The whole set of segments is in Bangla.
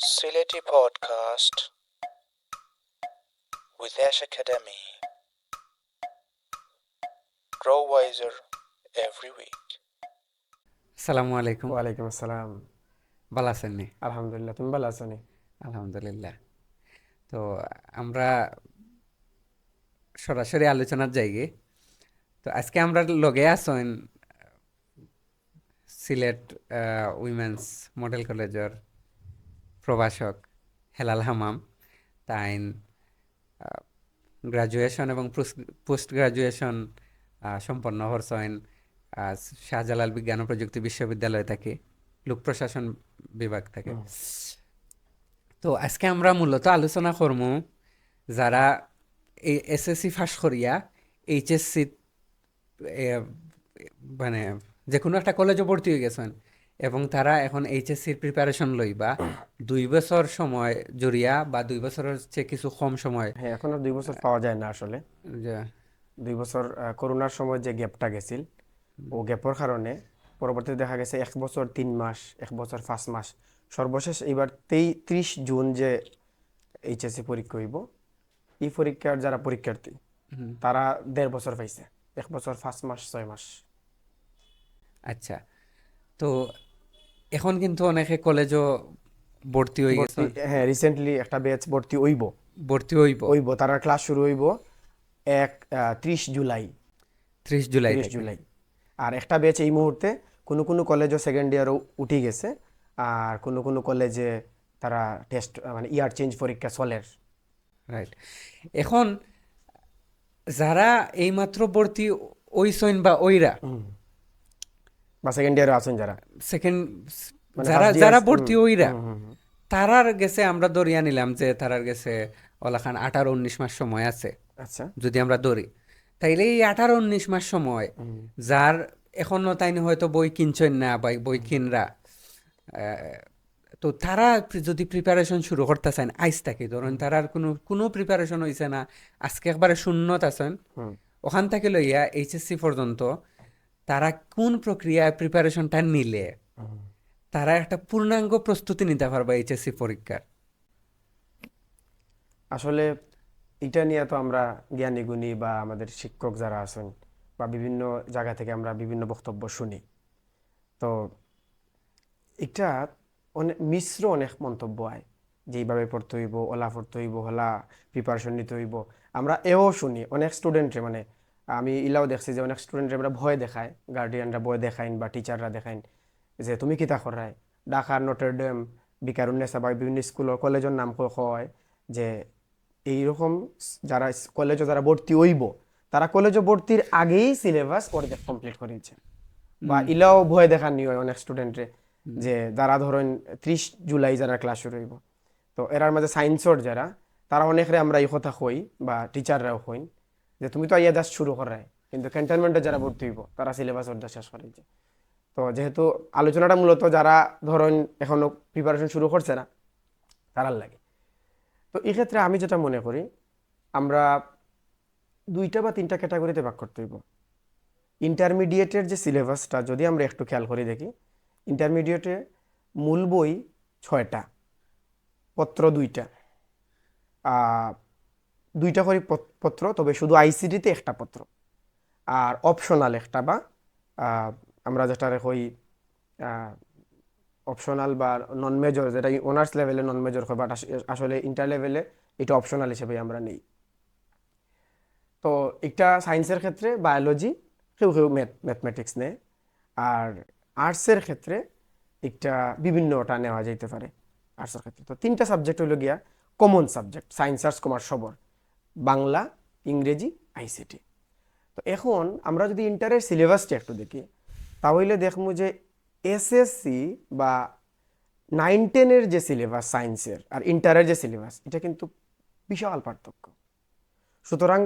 Sileti Podcast with Ash Academy. Grow wiser every week. আসসালামু আলাইকুম। ওয়ালাইকুম আসসালাম। ভালো আছেন নি? আলহামদুলিল্লাহ, তুমি ভালো আছো নি? আলহামদুলিল্লাহ। তো আমরা সরাসরি আলোচনার জায়গায়। তো আজকে আমরা লগে আছেন সিলেট উইমেন্স মডেল কলেজের প্রভাষক হেলাল হামাম। তাইন গ্রাজুয়েশন এবং পোস্ট গ্রাজুয়েশন সম্পন্ন হরছেন শাহজালাল বিজ্ঞান ও প্রযুক্তি বিশ্ববিদ্যালয় থেকে, লোক প্রশাসন বিভাগ থেকে। তো আজকে আমরা মূলত আলোচনা করবো যারা এই এসএসসি পাস করিয়া এইচএসসি মানে যে কোনো একটা কলেজে ভর্তি হয়ে গেছেন এবং তারা এখন এইচএসসির প্রিপারেশন লই বা 2 বছর সময় জড়িয়া বা 2 বছরের চেয়ে কিছু কম সময় হ্যাঁ, এখন আর 2 বছর পাওয়া যায় না আসলে। যে 2 বছর করোনার সময় যে গ্যাপটা গেছিল, ও গ্যাপের কারণে পরবর্তীতে দেখা গেছে 1 বছর 3 মাস, 1 বছর 5 মাস, সর্বশেষ এইবার 30 জুন যে এইচএসসি পরীক্ষা হইব, এই পরীক্ষার যারা পরীক্ষার্থী তারা 1.5 বছর পাইছে, 1 বছর 5 মাস 6 মাস। আচ্ছা, তো এখন কিন্তু অনেকে কলেজও ভর্তি হয়ে গেছে, হ্যাঁ, রিসেন্টলি একটা ব্যাচ ভর্তি হইব, তারা ক্লাস শুরু হইব 30 জুলাই 30 জুলাই 30 জুলাই। আর একটা ব্যাচ এই মুহূর্তে কোনো কলেজও সেকেন্ড ইয়ারও উঠে গেছে, আর কোনো কলেজে তারা টেস্ট মানে ইয়ার চেঞ্জ পরীক্ষা চলের। রাইট। এখন যারা এইমাত্র ভর্তি ওইসইন বা ওইরা বা সেকেন্ড ইয়ারে আছেন যারা, সেকেন্ড মানে যারা first year যারা ভর্তি ওইরা তারার গেছে আমরা ধরিয়া নিলাম যে তারার গেছে ওলাখান 18-19 মাস সময় আছে। আচ্ছা, যদি আমরা ধরি তাইলে এই 18-19 মাস সময় যার এখনো তাই হয়তো বই কিনছেন না বা বই কিনরা, তো তারা যদি প্রিপারেশন শুরু করতে চান আইস থাকে, ধরুন তারার কোনো প্রিপারেশন হয়েছে না, আজকে একবারে শূন্যত আছেন, ওখান থেকে লইয়া এইচএসসি পর্যন্ত তারা কোন প্রক্রিয়ায় প্রিপারেশনটা নিলে তারা একটা পূর্ণাঙ্গ প্রস্তুতি নিতে পারবে এইচএসসি পরীক্ষার? আসলে এটা নিয়ে তো আমরা জ্ঞানী গুণী বা আমাদের শিক্ষক যারা আছেন বা বিভিন্ন জায়গা থেকে আমরা বিভিন্ন বক্তব্য শুনি, তো এটা মিশ্র অনেক মন্তব্য হয় যে এইভাবে পড়তে হইব, ওলা পড়তে হইব, হলা প্রিপারেশন নিতে হইব। আমরা এও শুনি অনেক স্টুডেন্টরে, মানে আমি ইলাও দেখছি যে অনেক স্টুডেন্টরে আমরা ভয় দেখায়, গার্ডিয়ানরা ভয় দেখাইন বা টিচাররা দেখাইন যে তুমি কিতা করায়, ঢাকার নটরডেম, বিকারুন্নেসা বা বিভিন্ন স্কুল কলেজের নাম হয় যে এইরকম যারা কলেজে যারা ভর্তি হইব তারা কলেজে ভর্তির আগেই সিলেবাস অর্ধেক কমপ্লিট করেছে, বা ইলাও ভয় দেখার নিয়ে অনেক স্টুডেন্টরে যে যারা ধরেন 30 জুলাই যারা ক্লাস শুরু হইব, তো এরার মাঝে সায়েন্সর যারা তারা অনেকরে আমরা এই কথা কই বা টিচাররাও কইন যে তুমি তো আইয়া জাস্ট শুরু করায়, কিন্তু ক্যান্টনমেন্টে যারা ভর্তি হইব তারা সিলেবাস অর্ধেক শেষ করেছে। তো যেহেতু আলোচনাটা মূলত যারা ধরেন এখনো প্রিপারেশন শুরু করছে না তারার লাগে, তো এই ক্ষেত্রে আমি যেটা মনে করি আমরা 2টা বা 3টা ক্যাটাগরিতে ভাগ করতে হইব। ইন্টারমিডিয়েটের যে সিলেবাসটা যদি আমরা একটু খেয়াল করে দেখি, ইন্টারমিডিয়েটে মূল বই 6টা, পত্র 2টা, 2টা করে পত্র, তবে শুধু আইসিডিতে একটা পত্র, আর অপশনাল একটা, বা আমরা যেটা কই অপশনাল বা নন মেজর, যেটা অনার্স লেভেলে নন মেজর হয়, বাট আসলে ইন্টার লেভেলে এটা অপশনাল হিসেবে আমরা নেই। তো একটা সায়েন্সের ক্ষেত্রে বায়োলজি, কেউ ম্যাথমেটিক্স নেয়, আর আর্টসের ক্ষেত্রে একটা বিভিন্নটা নেওয়া যেতে পারে আর্টসের ক্ষেত্রে। তো 3টা সাবজেক্ট হইল গিয়া common subject, science arts commerce সবর, বাংলা, ইংরেজি, আইসিটি। তো এখন আমরা যদি ইন্টারের সিলেবাসটা একটু দেখি তাহলে দেখবো যে এসএসসি বা 9-10-এর যে সিলেবাস সায়েন্সের আর ইন্টারের যে সিলেবাস, এটা কিন্তু বিশাল পার্থক্য। সুতরাং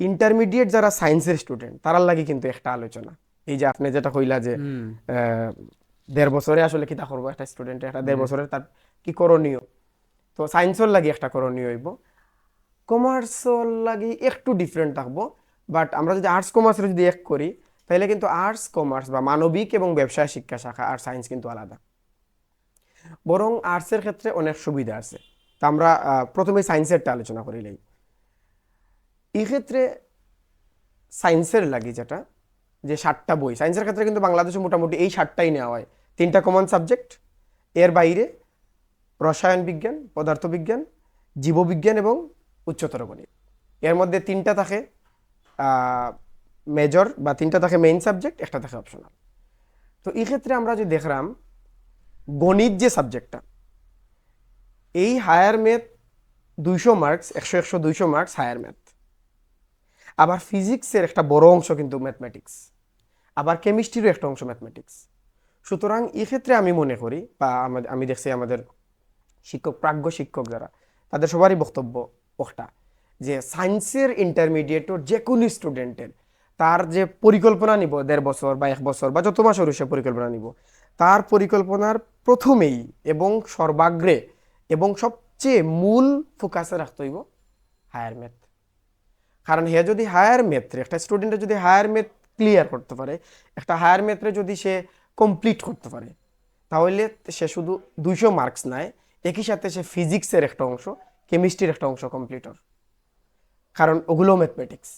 ইন্টারমিডিয়েট যারা সায়েন্সের স্টুডেন্ট তারার লাগে কিন্তু একটা আলোচনা, এই যে আপনি যেটা কইলা যে 1.5 বছরে আসলে কিতা করবো একটা স্টুডেন্ট, একটা 1.5 বছরের তার কি করণীয়, তো সায়েন্সের লাগে একটা করণীয় হইব, কমার্সের লাগে একটু ডিফারেন্ট থাকবো। বাট আমরা যদি আর্টস কমার্সের যদি এক করি তাহলে কিন্তু আর্টস কমার্স বা মানবিক এবং ব্যবসায় শিক্ষা শাখা আর সায়েন্স কিন্তু আলাদা। বরং আর্টসের ক্ষেত্রে অনেক সুবিধা আছে। তা আমরা প্রথমে সায়েন্সেরটা আলোচনা করিলাই। এই ক্ষেত্রে সায়েন্সের লাগি যেটা, যে 7টা বই সায়েন্সের ক্ষেত্রে কিন্তু বাংলাদেশে মোটামুটি এই 7টাই নেওয়া হয়। 3টা কমন সাবজেক্ট, এর বাইরে রসায়ন বিজ্ঞান, পদার্থবিজ্ঞান, জীববিজ্ঞান এবং উচ্চতর গণিত। এর মধ্যে 3টা থাকে মেজর বা 3টা থাকে মেইন সাবজেক্ট, একটা থাকে অপশনাল। তো এই ক্ষেত্রে আমরা যে দেখলাম গণিত যে সাবজেক্টটা, এই higher math 200 marks, 100 200 marks higher math. আবার ফিজিক্সের একটা বড় অংশ কিন্তু ম্যাথমেটিক্স, আবার কেমিস্ট্রিরও একটা অংশ ম্যাথমেটিক্স। সুতরাং এই ক্ষেত্রে আমি মনে করি, বা আমি দেখছি আমাদের শিক্ষক, প্রাজ্ঞ শিক্ষক যারা, তাদের সবারই বক্তব্য একটা, যে সায়েন্সের ইন্টারমিডিয়েটর যে কোনো স্টুডেন্টের তার যে পরিকল্পনা নিব 1.5 বছর বা 1 বছর বা যত মাস হলো সে পরিকল্পনা নিব, তার পরিকল্পনার প্রথমেই এবং সর্বাগ্রে এবং সবচেয়ে মূল ফোকাসে রাখতে হইব হায়ার ম্যাথ। কারণ হে যদি হায়ার ম্যাথে, একটা স্টুডেন্টে যদি হায়ার ম্যাথ ক্লিয়ার করতে পারে, একটা হায়ার ম্যাথে যদি সে কমপ্লিট করতে পারে, তাহলে সে শুধু 200 মার্কস নেয়, একই সাথে সে ফিজিক্সের একটা অংশ, কেমিস্ট্রির একটা অংশ কমপ্লিটর, কারণ ওগুলো ম্যাথমেটিক্স।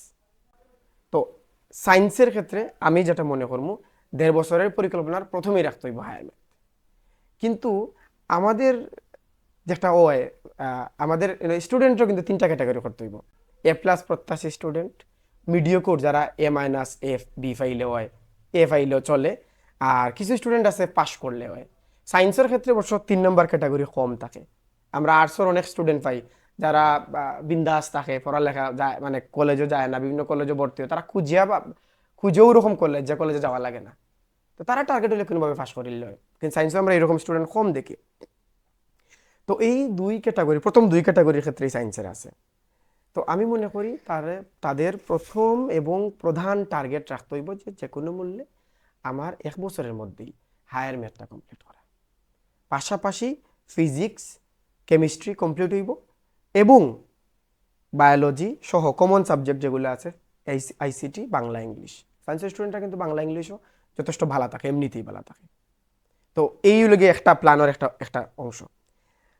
তো সায়েন্সের ক্ষেত্রে আমি যেটা মনে করবো 1.5 বছরের পরিকল্পনার প্রথমেই রাখতে হইব হায়ার ম্যাথ। কিন্তু আমাদের যেটা আমাদের স্টুডেন্টও কিন্তু 3টা ক্যাটাগরি করতে হইব। A+ প্রত্যাশী স্টুডেন্ট, মিডিওকোর যারা A- F B ফাইলে হয়, A ফাইলেও চলে, আর কিছু স্টুডেন্ট আছে পাস করলে হয়। সায়েন্সের ক্ষেত্রে অবশ্য 3 নম্বর ক্যাটাগরি কম থাকে। আমরা আর্টসের অনেক স্টুডেন্ট পাই যারা বিন্দাস থাকে, পড়ালেখা যায়, মানে কলেজও যায় না, বিভিন্ন কলেজে ভর্তি হয়, তারা খুঁজেও ওরকম কলেজ যে কলেজে যাওয়া লাগে না, তো তারা টার্গেট হলে কোনোভাবে পাস করিলে হয়। কিন্তু সায়েন্সে আমরা এরকম স্টুডেন্ট কম দেখি। তো এই প্রথম দুই ক্যাটাগরির ক্ষেত্রেই সায়েন্সের আছে। তো আমি মনে করি তাদের প্রথম এবং প্রধান টার্গেট রাখতে হইব যে কোনো মূল্যে আমার 1 বছরের মধ্যেই হায়ার ম্যাথটা কমপ্লিট করা, পাশাপাশি ফিজিক্স, কেমিস্ট্রি কমপ্লিট হইব এবং বায়োলজি সহ কমন সাবজেক্ট যেগুলো আছে, ICT, বাংলা, ইংলিশ। সায়েন্সের স্টুডেন্টরা কিন্তু বাংলা ইংলিশও যথেষ্ট ভালো থাকে, এমনিতেই ভালো থাকে। তো এই লগে একটা প্ল্যানের একটা অংশ।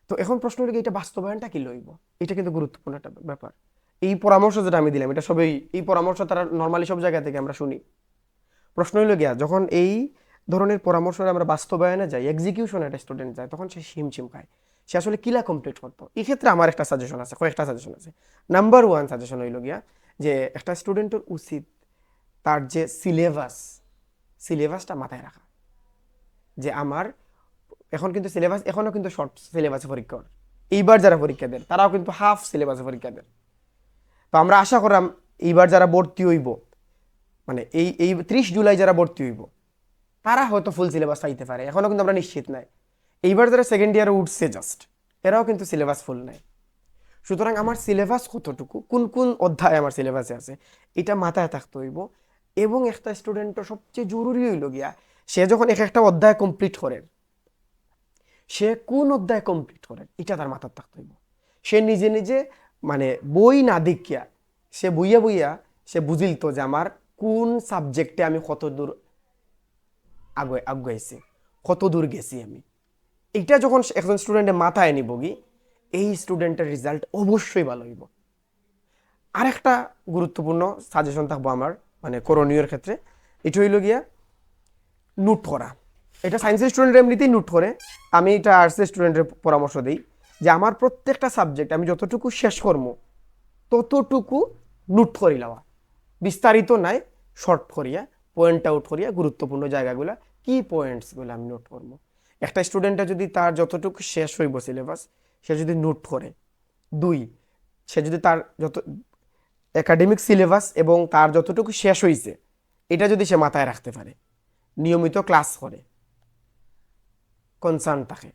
তো এখন প্রশ্ন হলো এটা বাস্তবায়নটা কি লইব, এটা কিন্তু গুরুত্বপূর্ণ একটা ব্যাপার। এই পরামর্শ যেটা আমি দিলাম, এটা সবই এই পরামর্শ তারা নর্মালি সব জায়গা থেকে আমরা শুনি। প্রশ্ন হইল গিয়া, যখন এই ধরনের পরামর্শ আমরা বাস্তবায়নে যাই, এক্সিকিউশনে একটা স্টুডেন্ট যায়, তখন সে হিমশিম খায়, সে আসলে কিলা কমপ্লিট করতো। এই ক্ষেত্রে আমার একটা সাজেশন আছে, কয়েকটা সাজেশন আছে। নাম্বার 1 সাজেশন হইল গিয়া যে একটা স্টুডেন্টের উচিত তার যে সিলেবাসটা মাথায় রাখা, যে আমার এখন কিন্তু সিলেবাস এখনো কিন্তু শর্ট সিলেবাসে পরীক্ষা হয়। এইবার যারা পরীক্ষা দেন তারাও কিন্তু হাফ সিলেবাসে পরীক্ষা দেন। তো আমরা আশা করাম এইবার যারা ভর্তি হইব, মানে এই 30 জুলাই যারা ভর্তি হইব, তারা হয়তো ফুল সিলেবাস পাইতে পারে, এখনো কিন্তু আমরা নিশ্চিত নাই। এইবার যারা সেকেন্ড ইয়ারে উঠছে জাস্ট, এরাও কিন্তু সিলেবাস ফুল নাই। সুতরাং আমার সিলেবাস কতটুকু, কোন কোন অধ্যায় আমার সিলেবাসে আছে, এটা মাথায় থাকতে হইব। এবং একটা স্টুডেন্টের সবচেয়ে জরুরি হইল গিয়া, সে যখন একটা অধ্যায় কমপ্লিট করে, সে কোন অধ্যায় কমপ্লিট করে এটা তার মাথায় থাকতে হইব। সে নিজে নিজে মানে বই না দেখিয়া, সে বইয়া সে বুঝিলত যে আমার কোন সাবজেক্টে আমি কত দূর আগাইছি, কত দূর গেছি আমি। এটা যখন একজন স্টুডেন্টের মাথায় নিব গি, এই স্টুডেন্টের রেজাল্ট অবশ্যই ভালো হইব। আরেকটা গুরুত্বপূর্ণ সাজেশন থাকবো আমার, মানে করণীয়র ক্ষেত্রে, এটা হইল গিয়া নোট করা। এটা সায়েন্সের স্টুডেন্ট এমনিতেই নোট করে, আমি এটা আর্টসের স্টুডেন্টের পরামর্শ দিই যে আমার প্রত্যেকটা সাবজেক্ট আমি যতটুকু শেষ করবো ততটুকু নোট করি লওয়া, বিস্তারিত নাই, শর্ট করিয়া, পয়েন্ট আউট করিয়া গুরুত্বপূর্ণ জায়গাগুলা, কি পয়েন্টসগুলো আমি নোট করবো। একটা স্টুডেন্টটা যদি তার যতটুকু শেষ হইব সিলেবাস, সে যদি নোট করে, 2, সে যদি তার যত একাডেমিক সিলেবাস এবং তার যতটুকু শেষ হয়েছে এটা যদি সে মাথায় রাখতে পারে, নিয়মিত ক্লাস করে, কনসার্ন থাকে,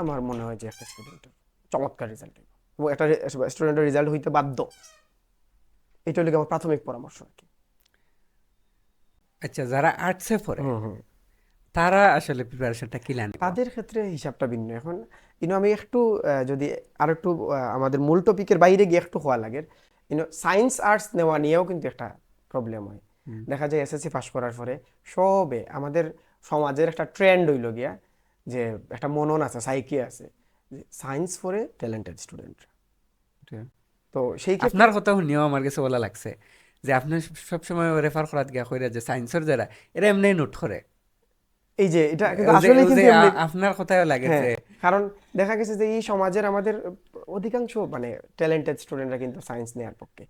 আমার মনে হয় যে একটা স্টুডেন্টের চমৎকার রেজাল্ট হইব এবং একটা স্টুডেন্টের রেজাল্ট হইতে বাধ্য। এটা হলো আমার প্রাথমিক পরামর্শ আর কি। আচ্ছা, যারা আর্টসে পড়ে তারা আসলে প্রিপারেশনটা কি নেন? তাদের ক্ষেত্রে হিসাবটা ভিন্ন। এখন আমি একটু যদি আর একটু আমাদের মূল টপিকের বাইরে গিয়ে একটু হওয়া লাগে, সায়েন্স আর্টস নেওয়া নিয়েও কিন্তু একটা প্রবলেম হয়। দেখা যায় SSC পাস করার পরে সবে আমাদের সমাজের একটা ট্রেন্ড হইল গিয়া যে একটা মনন আছে, সাইকি আছে, science for a talented student. তো সেই ক্ষেত্রে আপনার কথা শুনিও আমার কাছে বলা লাগছে যে আপনি সবসময় রেফার করাত গিয়া কইরা যে সায়েন্সের যারা এরা এমনি নোট করে এই যে এটা কিন্তু ও যে- আসলে ও যে কিন্তু এমনি, আপনার কথাও লাগে হ্যাঁ, যে কারণ দেখা গেছে যে এই সমাজের আমাদের অধিকাংশ মানে ট্যালেন্টেড স্টুডেন্টরা কিন্তু সায়েন্স নেওয়ার পক্ষে,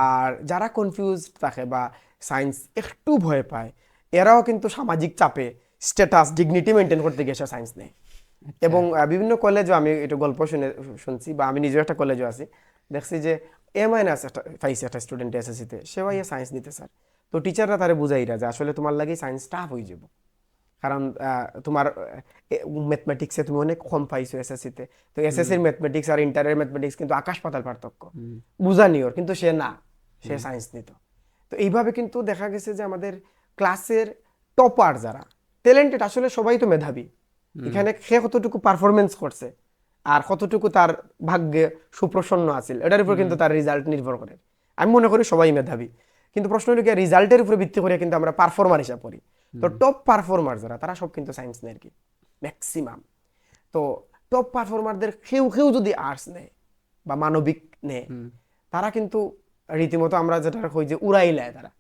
আর যারা কনফিউজ থাকে বা সায়েন্স একটু ভয় পায় এরাও কিন্তু সামাজিক চাপে স্ট্যাটাস ডিগনিটি মেনটেন করতে গিয়ে সায়েন্স নেয়। এবং বিভিন্ন কলেজও আমি এটা গল্প শুনছি বা আমি নিজেও একটা কলেজও আছি, দেখছি যে A- একটা পাইছে একটা স্টুডেন্ট এসএসসিতে, সেও সায়েন্স নিতে স্যার, তো টিচাররা তারে বুঝাইরা যে আসলে তোমার লাগে সায়েন্স টাফ হয়ে যাব, কারণ তোমার ম্যাথমেটিক্সে তুমি অনেক কম পাইছো এসএসসিতে, তো এসএসসির ম্যাথমেটিক্স আর ইন্টারের ম্যাথমেটিক্স কিন্তু আকাশ পাতাল পার্থক্য, বুঝানি ওর, কিন্তু সে না, সে সায়েন্স নিত। তো এইভাবে কিন্তু দেখা গেছে যে আমাদের ক্লাসের টপার যারা ট্যালেন্টেড, আসলে সবাই তো মেধাবী, এখানে সে কতটুকু পারফরমেন্স করছে আর কতটুকু তার ভাগ্যে সুপ্রসন্ন আছিল এটার উপর কিন্তু তার রেজাল্ট নির্ভর করে। আমি মনে করি সবাই মেধাবী, কিন্তু প্রশ্ন হলো কি রেজাল্টের উপরে ভিত্তি করে কিন্তু আমরা পারফরমার হিসাব করি। তো টপ পারফর্মার যারা তারা সব কিন্তু সায়েন্স নেয় আর কি, ম্যাক্সিমাম। তো টপ পারফর্মারদের কেউ কেউ যদি আর্টস নেয় বা মানবিক নেয়, তারা কিন্তু রীতিমতো আমরা যেটা কই যে উড়াইলায় তারা,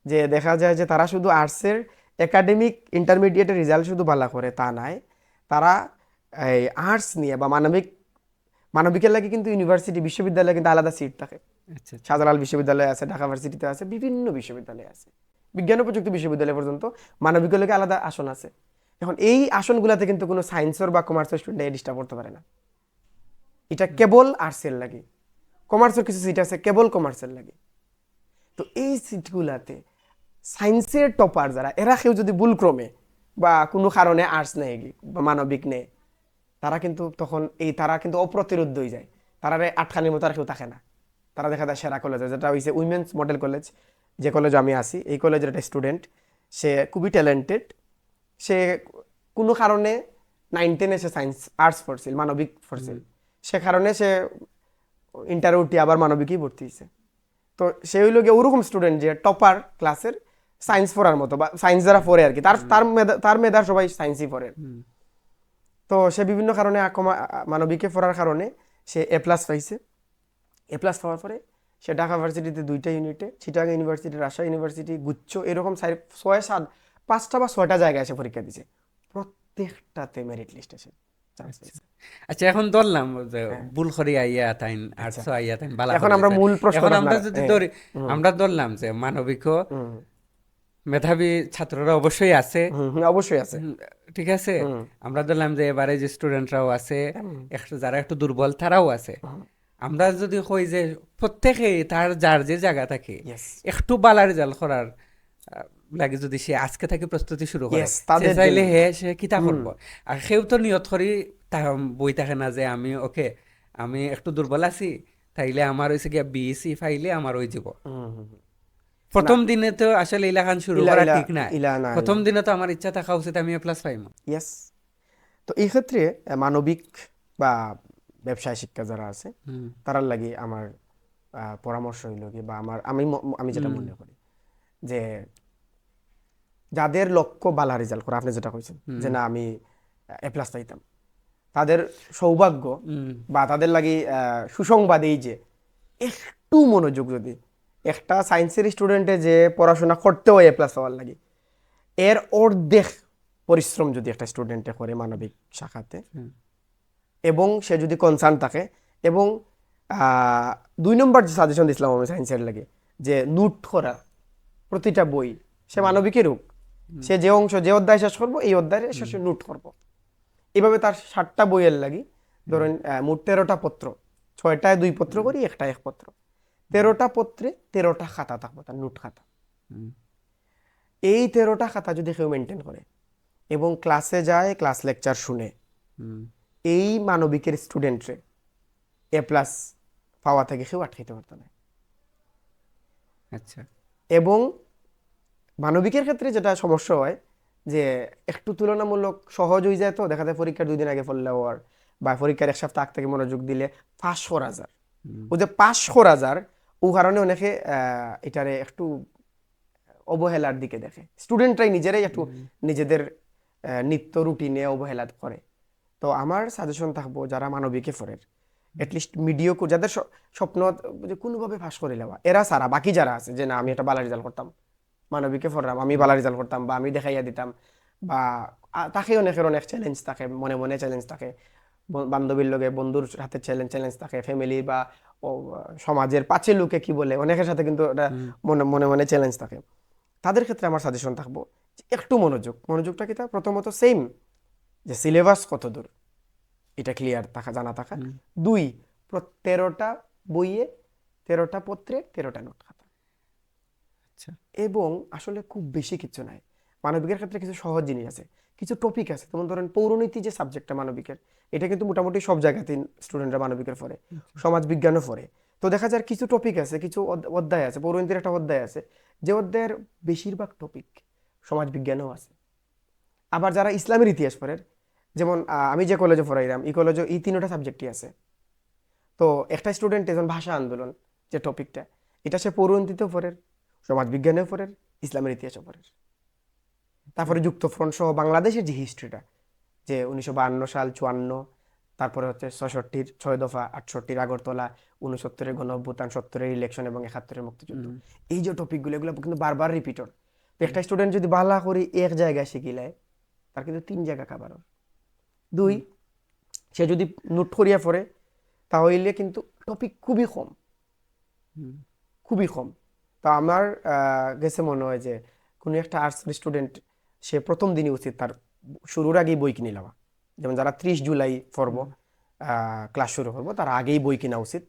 যে দেখা যায় যে তারা শুধু আর্টসের একাডেমিক ইন্টারমিডিয়েটের রেজাল্ট শুধু ভালো করে তা নয়, তারা এই আর্টস নিয়ে বা মানবিকের লাগে কিন্তু ইউনিভার্সিটি বিশ্ববিদ্যালয়ে কিন্তু আলাদা সিট থাকে। আচ্ছা শাহজালাল বিশ্ববিদ্যালয় আছে, ঢাকা ভার্সিটিতে আছে, বিভিন্ন বিশ্ববিদ্যালয়ে আছে, বিজ্ঞান ও প্রযুক্তি বিশ্ববিদ্যালয় পর্যন্ত মানবিকের লাগে আলাদা আসন আছে। এখন এই আসনগুলাতে কিন্তু কোনো সায়েন্সের বা কমার্সের স্টুডেন্ট ডিস্টার্ব করতে পারে না, এটা কেবল আর্টসের লাগে। কমার্সের কিছু সিট আছে কেবল কমার্সের লাগে। তো এই সিটগুলাতে সায়েন্সের টপার যারা, এরা কেউ যদি ভুলক্রমে বা কোনো কারণে আর্টস নেয় বা মানবিক নেয়, তারা কিন্তু তখন তারা কিন্তু অপ্রতিরোধ হয়ে যায়, তারা আটখানির মতো আর কেউ থাকে না। তারা দেখা যায় সেরা কলেজে, যেটা হয়েছে উইমেন্স মডেল কলেজ, যে কলেজে আমি আছি, এই কলেজের একটা স্টুডেন্ট, সে খুবই ট্যালেন্টেড, সে কোনো কারণে 9-10 সে সায়েন্স আর্টস পড়ছিল, মানবিক পড়ছিল, সে কারণে সে ইন্টারে উঠি আবার মানবিকই ভর্তি হয়েছে। তো সে হইল গিয়ে ওরকম স্টুডেন্ট যে টপার ক্লাসের, সায়েন্স পড়ার মতো বা সায়েন্স যারা পড়ে আর কি, তার মেধার সবাই সায়েন্সই পড়ে। তো সে বিভিন্ন কারণে মানবিকে পড়ার কারণে সে A+ পাইছে। A+ পাওয়ার পরে সে ঢাকা ভার্সিটিতে 2টা ইউনিটে, চিটাগাং ইউনিভার্সিটি, রাজশাহী ইউনিভার্সিটি, গুচ্ছ, এরকম 5টা বা 6টা জায়গায় এসে পরীক্ষা দিছে, প্রত্যেকটাতে মেরিট লিস্টে সে চান্স পেয়েছে। আচ্ছা এখন ধরলাম যে ভুল করে আইয়া তাইন আর্টস আইয়া তাইন বালা এখন করে আমরা গেছে। মূল প্রশ্ন এখন আমরা যদি ধরি, আমরা ধরলাম যে মানবিক মেধাবী ছাত্ররা অবশ্যই আছে, অবশ্যই আছে, ঠিক আছে, আমরা ধরলাম যে এবারে যে স্টুডেন্টরাও আছে, যারা একটু দুর্বল তারাও আছে। আমরা যদি কই যে প্রত্যেকে তার যার যে জায়গা থাকে Yes. একটু বালা রেজাল্ট করার লাগে, যদি সে আজকে থেকে প্রস্তুতি শুরু করে, Yes, তাদের সে চাইলে জন্য। সে কিতা করবো। আর সেও তো নিয়ত করি বই থাকে না যে আমি একটু দুর্বল আছি, তাইলে আমার হয়েছে গিয়া BEC ফাইলে আমার ওই যাব। প্রথম দিনে তো আসলে ইলাখান শুরু করা ঠিক না, প্রথম দিনে তো আমার ইচ্ছা থাকা উচিত আমি A+ পাইম। ইয়েস। তো এই ক্ষেত্রে মানবিক বা ব্যবসায় শিক্ষা যারা আছে, তারার লাগে আমার পরামর্শ হইল কি, বা আমি যেটা মনে করি যে যাদের লক্ষ্য বালা রেজাল্ট করা, আপনি যেটা কইছেন যে না আমি A+ পাইতাম, তাদের সৌভাগ্য বা তাদের লাগি সুসংবাদ এই যে একটু মনোযোগ, যদি একটা সায়েন্সের স্টুডেন্টে যে পড়াশোনা করতেও A+ পাওয়ার লাগে, এর অর্ধেক পরিশ্রম যদি একটা স্টুডেন্টে করে মানবিক শাখাতে, এবং সে যদি কনসার্ন থাকে, এবং 2 নম্বর যে সাজেশন দিছিলাম আমি সায়েন্সের লাগে, যে নোট করা প্রতিটা বই, সে মানবিকের হোক, সে যে অংশ যে অধ্যায় শেষ করবো এই অধ্যায়ে শেষে নোট করবো, এইভাবে তার 7টা বইয়ের লাগি ধরেন মোট 13টা পত্র, 6টায় 2 পত্র করি, 1টায় 1 পত্র, 13টা পত্রে 13টা খাতা থাকবো, তার নোট খাতা। এই 13টা খাতা যদি কেউ মেনটেন করে এবং ক্লাসে যায়, ক্লাস লেকচার শুনে, এই মানবিকের স্টুডেন্টরে A+ পাওয়া থেকে কেউ আটকাইতে পারতো না। আচ্ছা, এবং মানবিকের ক্ষেত্রে যেটা সমস্যা হয় যে একটু তুলনামূলক সহজ হয়ে যায়, তো দেখা যায় পরীক্ষার 2 দিন আগে পড়লেও আর বা পরীক্ষার 1 সপ্তাহ আগ থেকে মনোযোগ দিলে পাস করা যায়। ও যে পাস করা যায়, ও কারণে অনেকে এটারে একটু অবহেলার দিকে দেখে, স্টুডেন্টরাই নিজেরাই একটু নিজেদের নিত্য রুটিনে অবহেলা করে। তো আমার সাজেশন থাকবো যারা মানবিকে পড়ে অ্যাটলিস্ট মিডিওকো যাদের স্বপ্ন যে কোনোভাবে পাস করে নেওয়া, এরা সারা বাকি যারা আছে যে না আমি একটা ভালো রেজাল্ট করতাম, মানবিকে পড়লাম আমি ভালো রেজাল্ট করতাম বা আমি দেখাইয়া দিতাম, বা তাকে অনেকের অনেক চ্যালেঞ্জ থাকে, মনে মনে চ্যালেঞ্জ থাকে, বান্ধবীর লগে বন্ধুর সাথে চ্যালেঞ্জ থাকে, ফ্যামিলি বা সমাজের পাঁচে লোকে কি বলে অনেকের সাথে কিন্তু এটা মনে মনে মনে চ্যালেঞ্জ থাকে। তাদের ক্ষেত্রে আমার সাজেশন থাকবো যে একটু মনোযোগটা কি তা প্রথমত সেম যে সিলেবাস কত দূর এটা ক্লিয়ার থাকা, জানা থাকা। 2, 13টা বইয়ে 13টা পত্রে 13টা নোট খাতা। আচ্ছা। এবং আসলে খুব বেশি কিছু নাই। মানবিকের ক্ষেত্রে কিছু সহজ জিনিস আছে, কিছু টপিক আছে, যেমন ধরেন পৌরনীতি যে সাবজেক্টটা মানবিকের, এটা কিন্তু মোটামুটি সব জায়গাতেই স্টুডেন্টরা মানবিকের পড়ে, সমাজ বিজ্ঞানও পড়ে। তো দেখা যায় কিছু টপিক আছে, কিছু অধ্যায় আছে, পৌরনীতির একটা অধ্যায় আছে যে অধ্যায়ের বেশিরভাগ টপিক সমাজ বিজ্ঞানেও আছে। আবার যারা ইসলামের ইতিহাস পড়ে, যেমন আমি যে কলেজে পড়াইলাম এই কলেজে এই 3টা সাবজেক্টই আছে। তো একটা স্টুডেন্ট যেমন ভাষা আন্দোলন যে টপিকটা, এটা সে পৌরনীতিতেও পড়ে, সমাজ বিজ্ঞানেও পড়ে, ইসলামের ইতিহাসও পড়ে। তারপরে যুক্তফ্রন্ট সহ বাংলাদেশের যে হিস্ট্রিটা, যে 1952 সাল 54, তারপরে হচ্ছে 66-র 6 দফা, 68-র আগরতলা, 69-এর গণঅভ্যুত্থান, 70-এর ইলেকশন এবং 71-এর মুক্তিযুদ্ধ, এই যে টপিকগুলো এগুলো কিন্তু বারবার রিপিটর। তো একটা স্টুডেন্ট যদি বালা করে এক জায়গায় শিখিলে তার কিন্তু 3 জায়গা খাবার। 2, সে যদি নোট করিয়া পড়ে তাহলে কিন্তু টপিক খুবই কম, খুবই কম। তো আমার কাছে মনে হয় যে কোনো একটা আর্টস স্টুডেন্ট সে প্রথম দিনই উচিত তার শুরুর আগেই বই কিনে নেওয়া। যেমন যারা 30 জুলাই পড়ব ক্লাস শুরু করবো তার আগেই বই কিনা উচিত।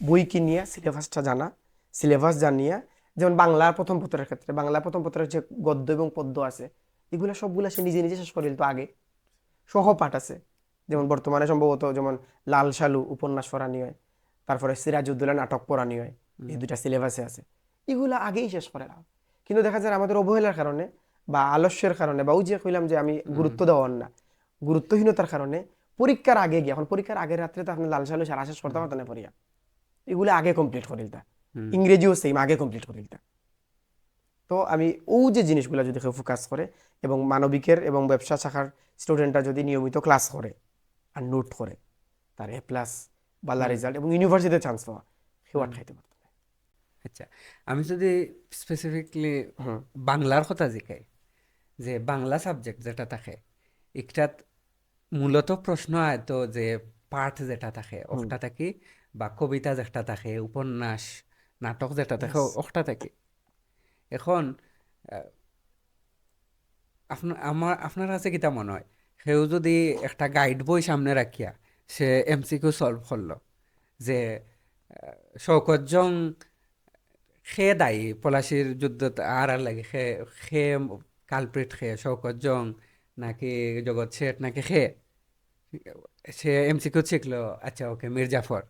বই কিনিয়া সিলেবাসটা জানা, সিলেবাস জানিয়া, যেমন বাংলার প্রথম পত্রের ক্ষেত্রে বাংলা প্রথম পত্রের যে গদ্য এবং পদ্য আছে এগুলো সবগুলো সে নিজে নিজে শেষ করে দিত আগে। সহপাঠ আছে, যেমন বর্তমানে সম্ভবত যেমন লাল সালু উপন্যাস পড়ানি হয়, তারপরে সিরাজউদ্দৌলা নাটক পড়ানি হয়, এই 2টা সিলেবাসে আছে, এগুলো আগেই শেষ করে নাও। কিন্তু দেখা যায় আমাদের অবহেলার কারণে বা আলস্যের কারণে বা ওই যে কইলাম যে আমি গুরুত্ব দেওয়ার না, গুরুত্বহীনতার কারণে পরীক্ষার আগে গিয়ে, এখন পরীক্ষার আগের রাত্রে তো আপনি লাল সালু সারা শেষ করতে পারতেন না পড়িয়া, এগুলো আগে কমপ্লিট করে দিতা, ইংরেজিও সেম আগে কমপ্লিট করে দিতা। তো আমি ও যে জিনিসগুলো যদি কেউ ফোকাস করে এবং মানবিকের এবং ব্যবসা শাখার স্টুডেন্টরা যদি নিয়মিত ক্লাস করে আর নোট করে, তার A+ ভালো রেজাল্ট এবং ইউনিভার্সিটিতে চান্স পাওয়া কেউ আটকাইতে পারত না। আচ্ছা, আমি যদি স্পেসিফিকলি বাংলার কথা জিকাই, যে বাংলা সাবজেক্ট যেটা থাকে একটাত মূলত প্রশ্ন আয়তো যে পাঠ যেটা থাকে ওটা থাকি, বা কবিতা যেটা থাকে, উপন্যাস নাটক যেটা থাকে ওটা থাকি। এখন আপনার কাছে কিতা মনে হয়, সেও যদি একটা গাইড বই সামনে রাখিয়া সে MCQ সলভ করলো যে শওকত জং সে দায়ী পলাশির যুদ্ধত আর লাগে, সে কালপ্রিট শওকত জং নাকি জগৎ শেঠ নাকি সে MCQ শিখলো, আচ্ছা ওকে মীর জাফর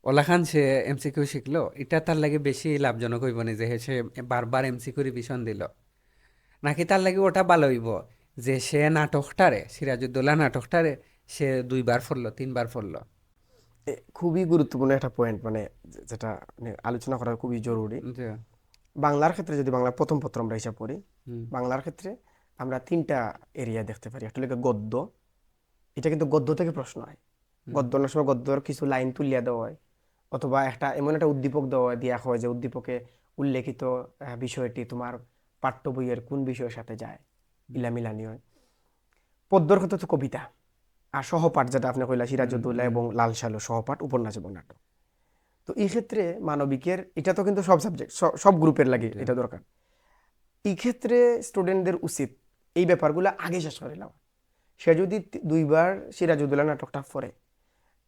ওলাখান সে MCQ শিখলো, এটা তার লাগে বেশি লাভজনক হইব না যে সে বারবার MCQ রিভিশন দিল, নাকি তার লাগে ওটা ভালো হইব যে সে নাটকটারে সিরাজউদ্দৌলা নাটকটারে সে 2বার পড়লো 3বার পড়লো? খুবই গুরুত্বপূর্ণ একটা পয়েন্ট, মানে যেটা আলোচনা করা খুবই জরুরি। বাংলার ক্ষেত্রে যদি বাংলার প্রথম পত্র আমরা হিসাব করি, বাংলার ক্ষেত্রে আমরা 3টা এরিয়া দেখতে পারি। একটা হলো গদ্য, এটা কিন্তু গদ্য থেকে প্রশ্ন হয়, গদ্য অনেক সময় গদ্যর কিছু লাইন তুলিয়া দেওয়া হয়, অথবা একটা এমন একটা উদ্দীপক দেওয়া হয় যে উদ্দীপকে উল্লেখিত বিষয়টি তোমার পাঠ্য বইয়ের কোন বিষয়ের সাথে যায়, মিলানি হয়। পদ্যর ক্ষেত্রে তো কবিতা, আর সহপাঠ যেটা আপনি কইলা সিরাজউদ্দৌলা এবং লাল সালু সহপাঠ উপন্যাস এবং নাটক। তো এই ক্ষেত্রে মানবিকের এটা তো কিন্তু সব সাবজেক্ট সব গ্রুপের লাগে এটা দরকার। এই ক্ষেত্রে স্টুডেন্টদের উচিত এই ব্যাপারগুলো আগে শেষ করে নেওয়া। সে যদি 2বার সিরাজউদ্দৌলা নাটকটা পড়ে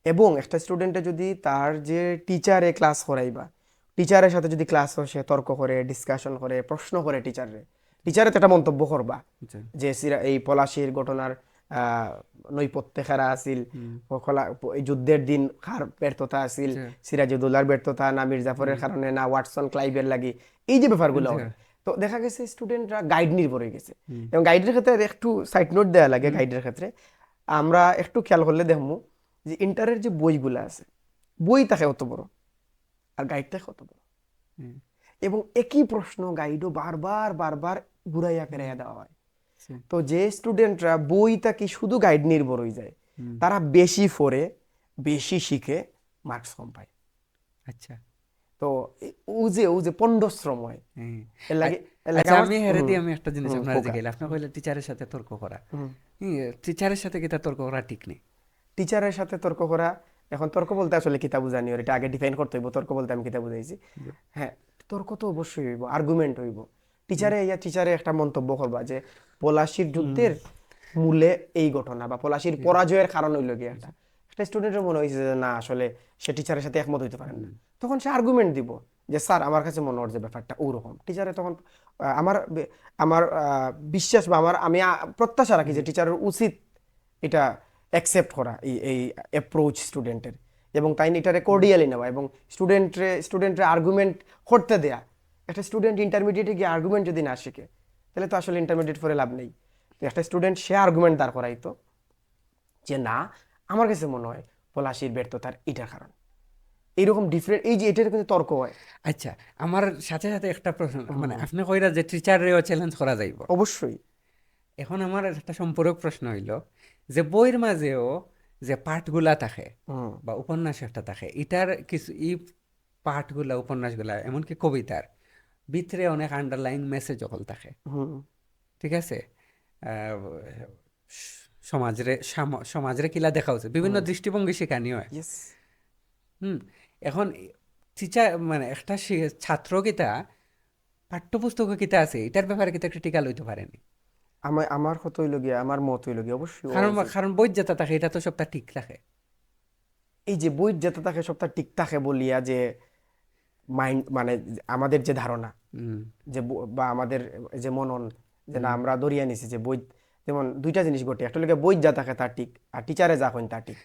এবং একটা স্টুডেন্টে যদি তার যে টিচারে ক্লাস করাইবা টিচারের সাথে যদি ক্লাস হয়, সে তর্ক করে, ডিসকাশন করে, প্রশ্ন করে টিচারে তো একটা মন্তব্য করবা যে এই পলাশির ঘটনার নৈপথ্যে খারা আছিল, যুদ্ধের দিন কার ব্যর্থতা আছিল, সিরাজউদ্দৌলার ব্যর্থতা না মীর জাফরের কারণে না ওয়াটসন ক্লাইভের লাগি, এই যে ব্যাপারগুলো হয়। তো দেখা গেছে স্টুডেন্টরা গাইড নির্ভর হয়ে গেছে। এবং গাইডের ক্ষেত্রে একটু সাইড নোট দেওয়া লাগে, গাইডের ক্ষেত্রে আমরা একটু খেয়াল করলে দেখবো যে ইন্টারের যে বইগুলো আছে, বই থাকে অত বড় আর গাইড থাকে অত বড়, এবং একই প্রশ্ন গাইডও বারবার ঘুরাইয়া ফেরাইয়া দেওয়া হয়। তো যে স্টুডেন্টরা বইটা কি শুধু গাইড নির্ভর হয়ে যায়, তারা বেশি পড়ে, বেশি শিখে, মার্কস কম পায়। আচ্ছা। তো ও যে পণ্ডশ্রম হয় হ্যাঁ। এর লাগে আচ্ছা, আমি হেরে দিয়ে আমি একটা জিনিস হুম, আপনার কোকা। জিজ্ঞাসা, আপনি কইলে টিচারের সাথে তর্ক করা, টিচারের সাথে কিতা তর্ক করা ঠিক নেই? টিচারের সাথে তর্ক করা, এখন তর্ক বলতে আসলে কিতা বুঝানি ওর, এটা আগে ডিফাইন করতে হইব। তর্ক বলতে আমি কিতা বুঝাইছি? হ্যাঁ, তর্ক তো অবশ্যই হইব, আর্গুমেন্ট হইব। টিচারে একটা মন্তব্য করবা যে পলাশির যুদ্ধের মূলে এই ঘটনা, বা পলাশির পরাজয়ের কারণ হইল গিয়ে একটা একটা স্টুডেন্টের মনে হয়েছে যে না, আসলে সে টিচারের সাথে একমত হইতে পারেন না, তখন সে আর্গুমেন্ট দিব যে স্যার আমার কাছে মনে হয় যে ব্যাপারটা ওরকম। টিচারে তখন আমার বিশ্বাস বা আমি প্রত্যাশা রাখি যে টিচারের উচিত এটা অ্যাকসেপ্ট করা, এই অ্যাপ্রোচ স্টুডেন্টের, এবং তাই এটারে কোর্ডিয়ালি নেওয়া, এবং স্টুডেন্টরে আর্গুমেন্ট করতে দেয়া। একটা স্টুডেন্ট ইন্টারমিডিয়েটে গিয়ে আর্গুমেন্ট যদি না শিখে, তাহলে তো আসলে ইন্টারমিডিয়েট পরে লাভ নেই। তো একটা স্টুডেন্ট সে আর্গুমেন্ট দাঁড় করাইতো যে না, আমার কাছে মনে হয় পলাশির ব্যর্থতার এটার কারণ এইরকম ডিফারেন্ট, এই যে এটার কিন্তু তর্ক হয়। আচ্ছা, আমার সাথে সাথে একটা প্রশ্ন, মানে আপনি কইরা যে টিচারেও চ্যালেঞ্জ করা যাইব, অবশ্যই। এখন আমার একটা সম্পূরক প্রশ্ন হইল যে বইয়ের মাঝেও যে পাঠগুলা থাকে বা উপন্যাস একটা থাকে, এটার কিছু পাঠগুলা, উপন্যাসগুলা, এমনকি কবিতার ভিতরে অনেক আন্ডারলাইন মেসেজ অকল থাকে, ঠিক আছে? আহ, সমাজরে কিলা দেখা উচিত, বিভিন্ন দৃষ্টিভঙ্গি শেখানি হয়। ইয়েস। এখন টিচার মানে একটা ছাত্র কিতা পাঠ্যপুস্তক কিতা আছে এটার ব্যাপারে কিতা ক্রিটিক্যাল হইতে পারেনি, আমার কথা হইল গিয়া, আমার মত হইল গিয়া অবশ্যই কারণ কারণ বই যেটা থাকে এটা তো সবটা ঠিক থাকে। এই যে বই যেতে থাকে সবটা ঠিক থাকে বলিয়া যে মাইন্ড, মানে আমাদের যে ধারণা, যে বা আমাদের যে মনন, যে না আমরা ধরিয়া নিছি যে বই, যেমন দুইটা জিনিস ঘটে, একটা লোকে বই যা থাকে তা ঠিক, আর টিচারে যা হইন তা ঠিক।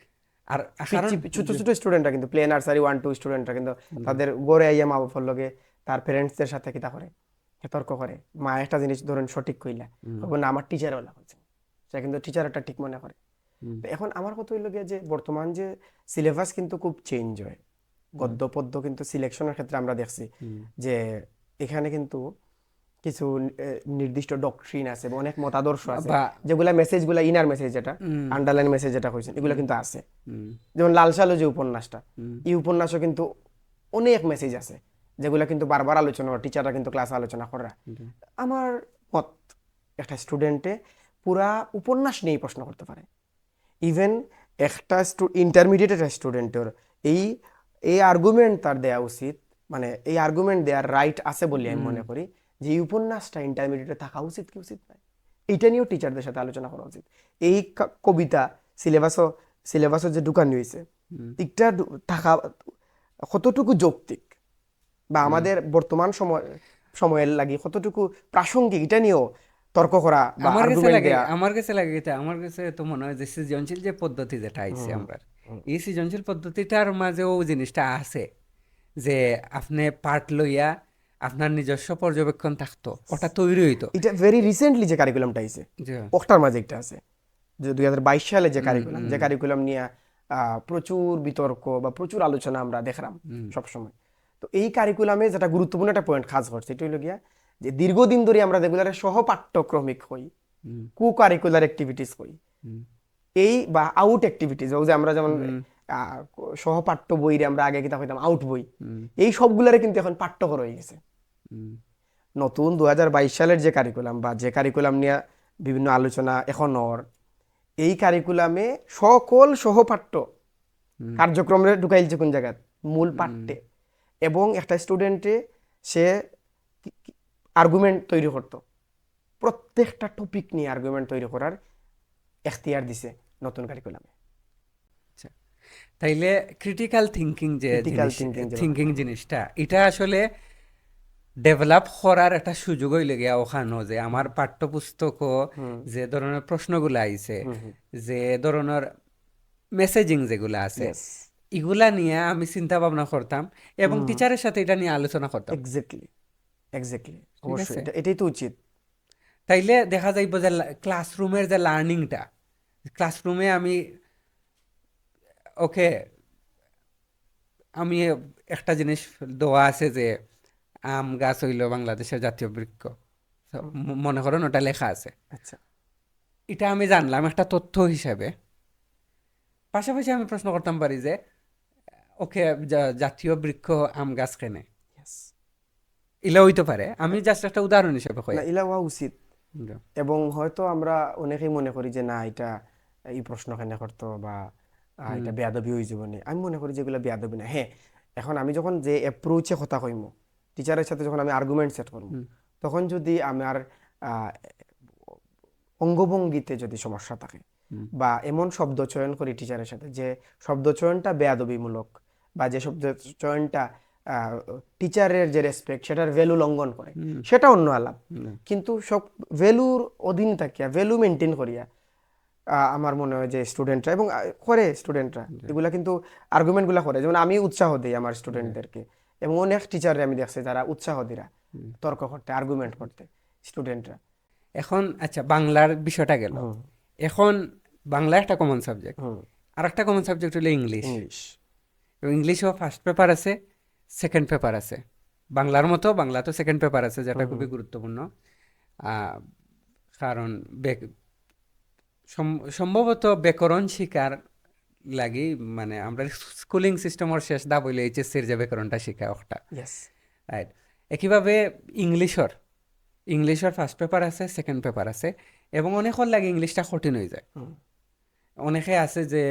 আর কারণ ছোট ছোট স্টুডেন্টরা কিন্তু প্লে নার্সারি 1-2 স্টুডেন্টরা কিন্তু তাদের গড়ে আইয়া মা বাবার লগে তার প্যারেন্টসদের সাথে কিতা করে, তর্ক করে। মা একটা জিনিস ধরেন সঠিক কইলা, তখন না আমার টিচার ওলা বলছে, সে কিন্তু টিচার একটা ঠিক মনে করে। তো এখন আমার কথা হইল গিয়ে যে বর্তমান যে সিলেবাস কিন্তু খুব চেঞ্জ হয়, গদ্য পদ্য কিন্তু সিলেকশনের ক্ষেত্রে আমরা দেখছি যে এখানে কিন্তু কিছু নির্দিষ্ট ডক্ট্রিন আছে বা অনেক মতাদর্শ আছে, যেগুলা মেসেজগুলা ইনার মেসেজ, যেটা আন্ডারলাইন মেসেজ যেটা কইছেন, এগুলো কিন্তু আছে। যেমন লাল সালু যে উপন্যাসটা, এই উপন্যাসও কিন্তু অনেক মেসেজ আছে যেগুলা কিন্তু বারবার আলোচনা হয়, টিচাররা কিন্তু ক্লাসে আলোচনা করে। আমার মত, একটা স্টুডেন্টে পুরা উপন্যাস নিয়েই প্রশ্ন করতে পারে। ইভেন একটা ইন্টারমিডিয়েট একটা স্টুডেন্টের এই এই আর্গুমেন্ট তার দেওয়া উচিত, মানে এই আর্গুমেন্ট দেওয়ার রাইট আছে বলে আমি মনে করি যে এই উপন্যাসটা ইন্টারমিডিয়েটে থাকা উচিত কি উচিত নয়, এইটা নিয়েও টিচারদের সাথে আলোচনা করা উচিত। এই কবিতা সিলেবাসও যে ঢুকানো হয়েছে, এটা থাকা কতটুকু যৌক্তিক বা আমাদের বর্তমান সময়ের লাগি কতটুকু প্রাসঙ্গিক, এটা নিয়েও তর্ক করা বা আর্গুমেন্ট দেয়া। আমার কাছে তো মনে হয় যে সৃজনশীল যে পদ্ধতি যেটা আইছে আমরা, এই সৃজনশীল পদ্ধতিটার মাঝেও জিনিসটা আছে যে আপনি পাঠ লইয়া আপনার নিজস্ব পর্যবেক্ষণ থাকতো, ওটা তৈরি হইতো। এটা ভেরি রিসেন্টলি যে কারিকুলামটা আইছে, ওটার মাঝে একটা আছে যে 2022 সালে যে কারিকুলাম নিয়ে প্রচুর বিতর্ক বা প্রচুর আলোচনা আমরা দেখলাম সবসময়। তো এই কারিকুলামে যেটা গুরুত্বপূর্ণ একটা পয়েন্ট কাজ করছে, এটা হইল গিয়া যে দীর্ঘদিন ধরে আমরা যেগুলো সহপাঠ্যক্রমিক হই, কু কারিকুলার অ্যাক্টিভিটিস হই, এই বা আউট অ্যাক্টিভিটিস, যে আমরা যেমন সহপাঠ্য বইরে আমরা আগে কিতাব হইতাম আউট বই, এই সবগুলারে কিন্তু এখন পাঠ্যকর হয়ে গেছে। নতুন 2022 সালের যে কারিকুলাম বা যে কারিকুলাম নিয়ে বিভিন্ন আলোচনা এখন এই কারিকুলামে সকল সহপাঠ্য কার্যক্রমে ঢুকাইছে কোন জায়গায়, মূল পাঠ্যে, এবং একটা স্টুডেন্টে সে আর্গুমেন্ট তৈরি করতো, প্রত্যেকটা টপিক নিয়ে আর্গুমেন্ট তৈরি করার এখতিয়ার দিছে নতুন কারিকুলামে। তাইলে ক্রিটিক্যাল থিঙ্কিং জিনিসটা এটা আসলে ডেভেলপ করার একটা সুযোগ হইলে গিয়া ওখানো, যে আমার পাঠ্যপুস্তক যে ধরনের প্রশ্নগুলো আইছে, যে ধরনের মেসেজিং যেগুলো আছে, এগুলা নিয়ে আমি চিন্তা ভাবনা করতাম এবং টিচারের সাথে এটা নিয়ে আলোচনা করতাম। এক্স্যাক্টলি অবশ্যই এটাই তো উচিত। তাইলে দেখা যাইব যে ক্লাসরুমের যে লার্নিংটা, ক্লাসরুমে আমি আমি একটা জিনিস দেওয়া আছে যে আম গাছ হইল বাংলাদেশের জাতীয় বৃক্ষ, মনে করেন ওটা লেখা আছে, আচ্ছা এটা আমি জানলাম একটা তথ্য হিসাবে। পাশাপাশি আমি প্রশ্ন করতাম পারি যে ওকে, জাতীয় বৃক্ষ আম গাছ কেনে, yes ইলা হইতে পারে। আমি জাস্ট একটা উদাহরণ হিসেবে কই। না ইলা হওয়া উচিত। এবং হয়তো আমরা অনেকেই মনে করি যে না এটা এই প্রশ্ন কেন করতো বা এটা বেয়াদবি হয়ে যাবে না। আমি মনে করি যেগুলো বেয়াদবি না। হ্যাঁ, এখন আমি যখন যে অ্যাপ্রোচে কথা কইমু টিচারের সাথে, যখন আমি আর্গুমেন্ট সেট করবো, তখন যদি আমার আহ, অঙ্গভঙ্গিতে যদি সমস্যা থাকে বা এমন শব্দ চয়ন করি টিচারের সাথে যে শব্দ চয়নটা বেয়াদবিমূলক বা যে শব্দ চয়নটা টিচারের যে রেসপেক্ট সেটার ভ্যালু লঙ্ঘন করে, সেটা অন্য আলাপ। কিন্তু সব ভ্যালুর অধীন থাকিয়া, ভ্যালু মেনটেন করিয়া আমার মনে হয় যে স্টুডেন্টরা, এবং করে স্টুডেন্টরা এগুলা কিন্তু আর্গুমেন্টগুলো করে। যেমন আমি উৎসাহ দিই আমার স্টুডেন্টদেরকে, এবং অনেক টিচারে আমি দেখছি যারা উৎসাহ দিরা তর্ক করতে, আর্গুমেন্ট করতে স্টুডেন্টরা। এখন আচ্ছা, বাংলার বিষয়টা গেল। এখন বাংলা একটা কমন সাবজেক্ট, আর একটা কমন সাবজেক্ট হলো ইংলিশ। ইংলিশ ইংলিশও ফার্স্ট পেপার আছে, সেকেন্ড পেপার আছে। বাংলার মতো বাংলা তো সেকেন্ড পেপার আছে, যেটা খুবই গুরুত্বপূর্ণ। কারণ সম্ভবত ব্যাকরণ শিকার লাগি, মানে আমরা স্কুলিং সিস্টেমের শেষ দা বলে এইচএসসির যে ব্যাকরণটা শিখা ওটা, রাইট। একইভাবে ইংলিশের ফার্স্ট পেপার আছে, সেকেন্ড পেপার আছে, এবং অনেকের লাগে ইংলিশটা কঠিন হয়ে যায়। অনেকে আছে যে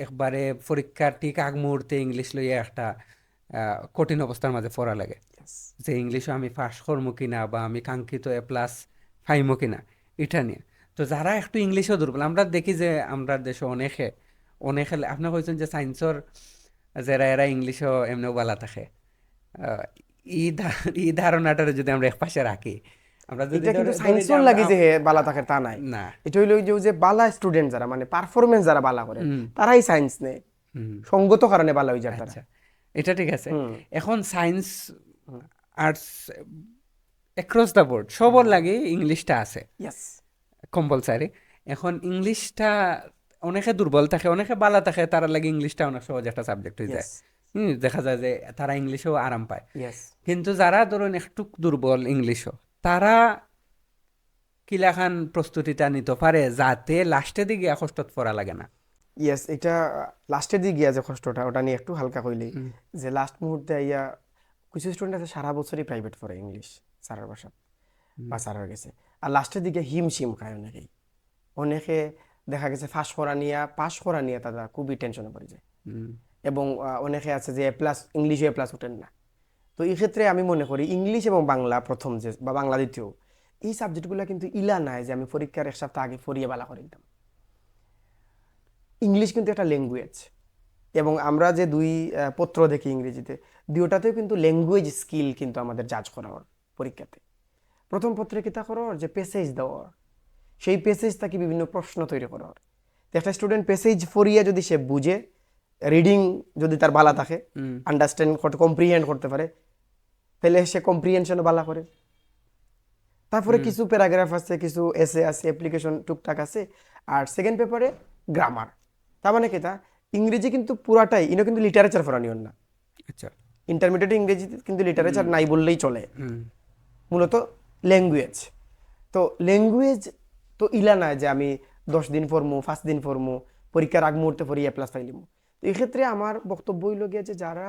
একবারে পরীক্ষার ঠিক আগ মুহূর্তে ইংলিশ লইয়া একটা কঠিন অবস্থার মাঝে পড়া লাগে, যে ইংলিশে আমি পাস করবো কিনা বা আমি কাঙ্ক্ষিত A+ পাইমো কিনা, এটা নিয়ে। তো যারা একটু ইংলিশও দুর্বল, আমরা দেখি যে আমরা দেশে অনেকে আপনি কইছেন যে সায়েন্সর যারা এরা ইংলিশও এমনিও বালা থাকে, এই ধারণাটার যদি আমরা এক পাশে রাখি, আমরা যদি এটা কিন্তু সায়েন্সর লাগে যে বালা থাকে তা নাই না, এটা হইলো যে বালা স্টুডেন্ট যারা, মানে পারফরমেন্স যারা বালা করে তারাই সায়েন্স নেয়, সঙ্গত কারণে বালা হয়ে যায় তারা। আচ্ছা, এটা ঠিক আছে। এখন science arts across the board সবর লাগে ইংলিশটা আছে কম্পালসারি। এখন ইংলিশটা অনেকে দুর্বল থাকে, অনেকে বালা থাকে, তারা লাগে ইংলিশটা অনেক সহজ একটা সাবজেক্ট হয়ে যায়। দেখা যায় যে তারা ইংলিশেও আরাম পায়। কিন্তু যারা ধরুন একটু দুর্বল ইংলিশও, তারা কিলাখান প্রস্তুতিটা নিতে পারে যাতে লাস্টের দিকে কষ্টত পড়া লাগে না। এটা লাস্টের দিকে গিয়া যে কষ্টটা, ওটা নিয়ে একটু হালকা কইলেই, যে লাস্ট মুহূর্তে আইয়া কিছু স্টুডেন্ট আছে সারা বছরই প্রাইভেট পড়ে ইংলিশ স্যারের বাসা বা স্যারের গেছে, আর লাস্টের দিকে হিমশিম খায় অনেকেই। অনেকে দেখা গেছে পাস করা নিয়ে তারা খুবই টেনশনে পড়ে যায়, এবং অনেকে আছে যে A+ ইংলিশে A+ উঠেন না। তো এই ক্ষেত্রে আমি মনে করি ইংলিশ এবং বাংলা প্রথম যে বা বাংলা দ্বিতীয়, এই সাবজেক্টগুলো কিন্তু ইলা নাই যে আমি পরীক্ষার এক সপ্তাহ আগে পড়িয়ে বালা করে দিতাম। ইংলিশ কিন্তু একটা ল্যাঙ্গুয়েজ, এবং আমরা যে দুই পত্র দেখি ইংরেজিতে, দুইটাতেও কিন্তু ল্যাঙ্গুয়েজ স্কিল কিন্তু আমাদের জাজ করা হয় পরীক্ষাতে। প্রথম পত্রে কিতা করো যে প্যাসেজ দেওয়া, সেই প্যাসেজ থেকে বিভিন্ন প্রশ্ন তৈরি করা হয়। তো একটা স্টুডেন্ট প্যাসেজ পড়িয়া যদি সে বুঝে, রিডিং যদি তার বালা থাকে, আন্ডারস্ট্যান্ড করতে, কম্প্রিহেন্ড করতে পারে, তাহলে সে কম্প্রিহেনশনও বালা করে। তারপরে কিছু প্যারাগ্রাফ আছে, কিছু এসে আছে, অ্যাপ্লিকেশন টুকটাক আছে, আর সেকেন্ড পেপারে গ্রামার। তার মানে কি, তা ইংরেজি কিন্তু পুরাটাই ইনো কিন্তু লিটারেচার পড়ানিও না। আচ্ছা, ইন্টারমিডিয়েট ইংরেজিতে কিন্তু লিটারেচার নাই বললেই চলে, মূলত ল্যাঙ্গুয়েজ। তো ল্যাঙ্গুয়েজ তো ইলা না যে আমি 10 দিন পড়মু, 5 দিন পড়মু, পরীক্ষার আগ মুহূর্তে পড়ি A+ পাইলিমু। তো এই ক্ষেত্রে আমার বক্তব্য হইল গিয়া যে যারা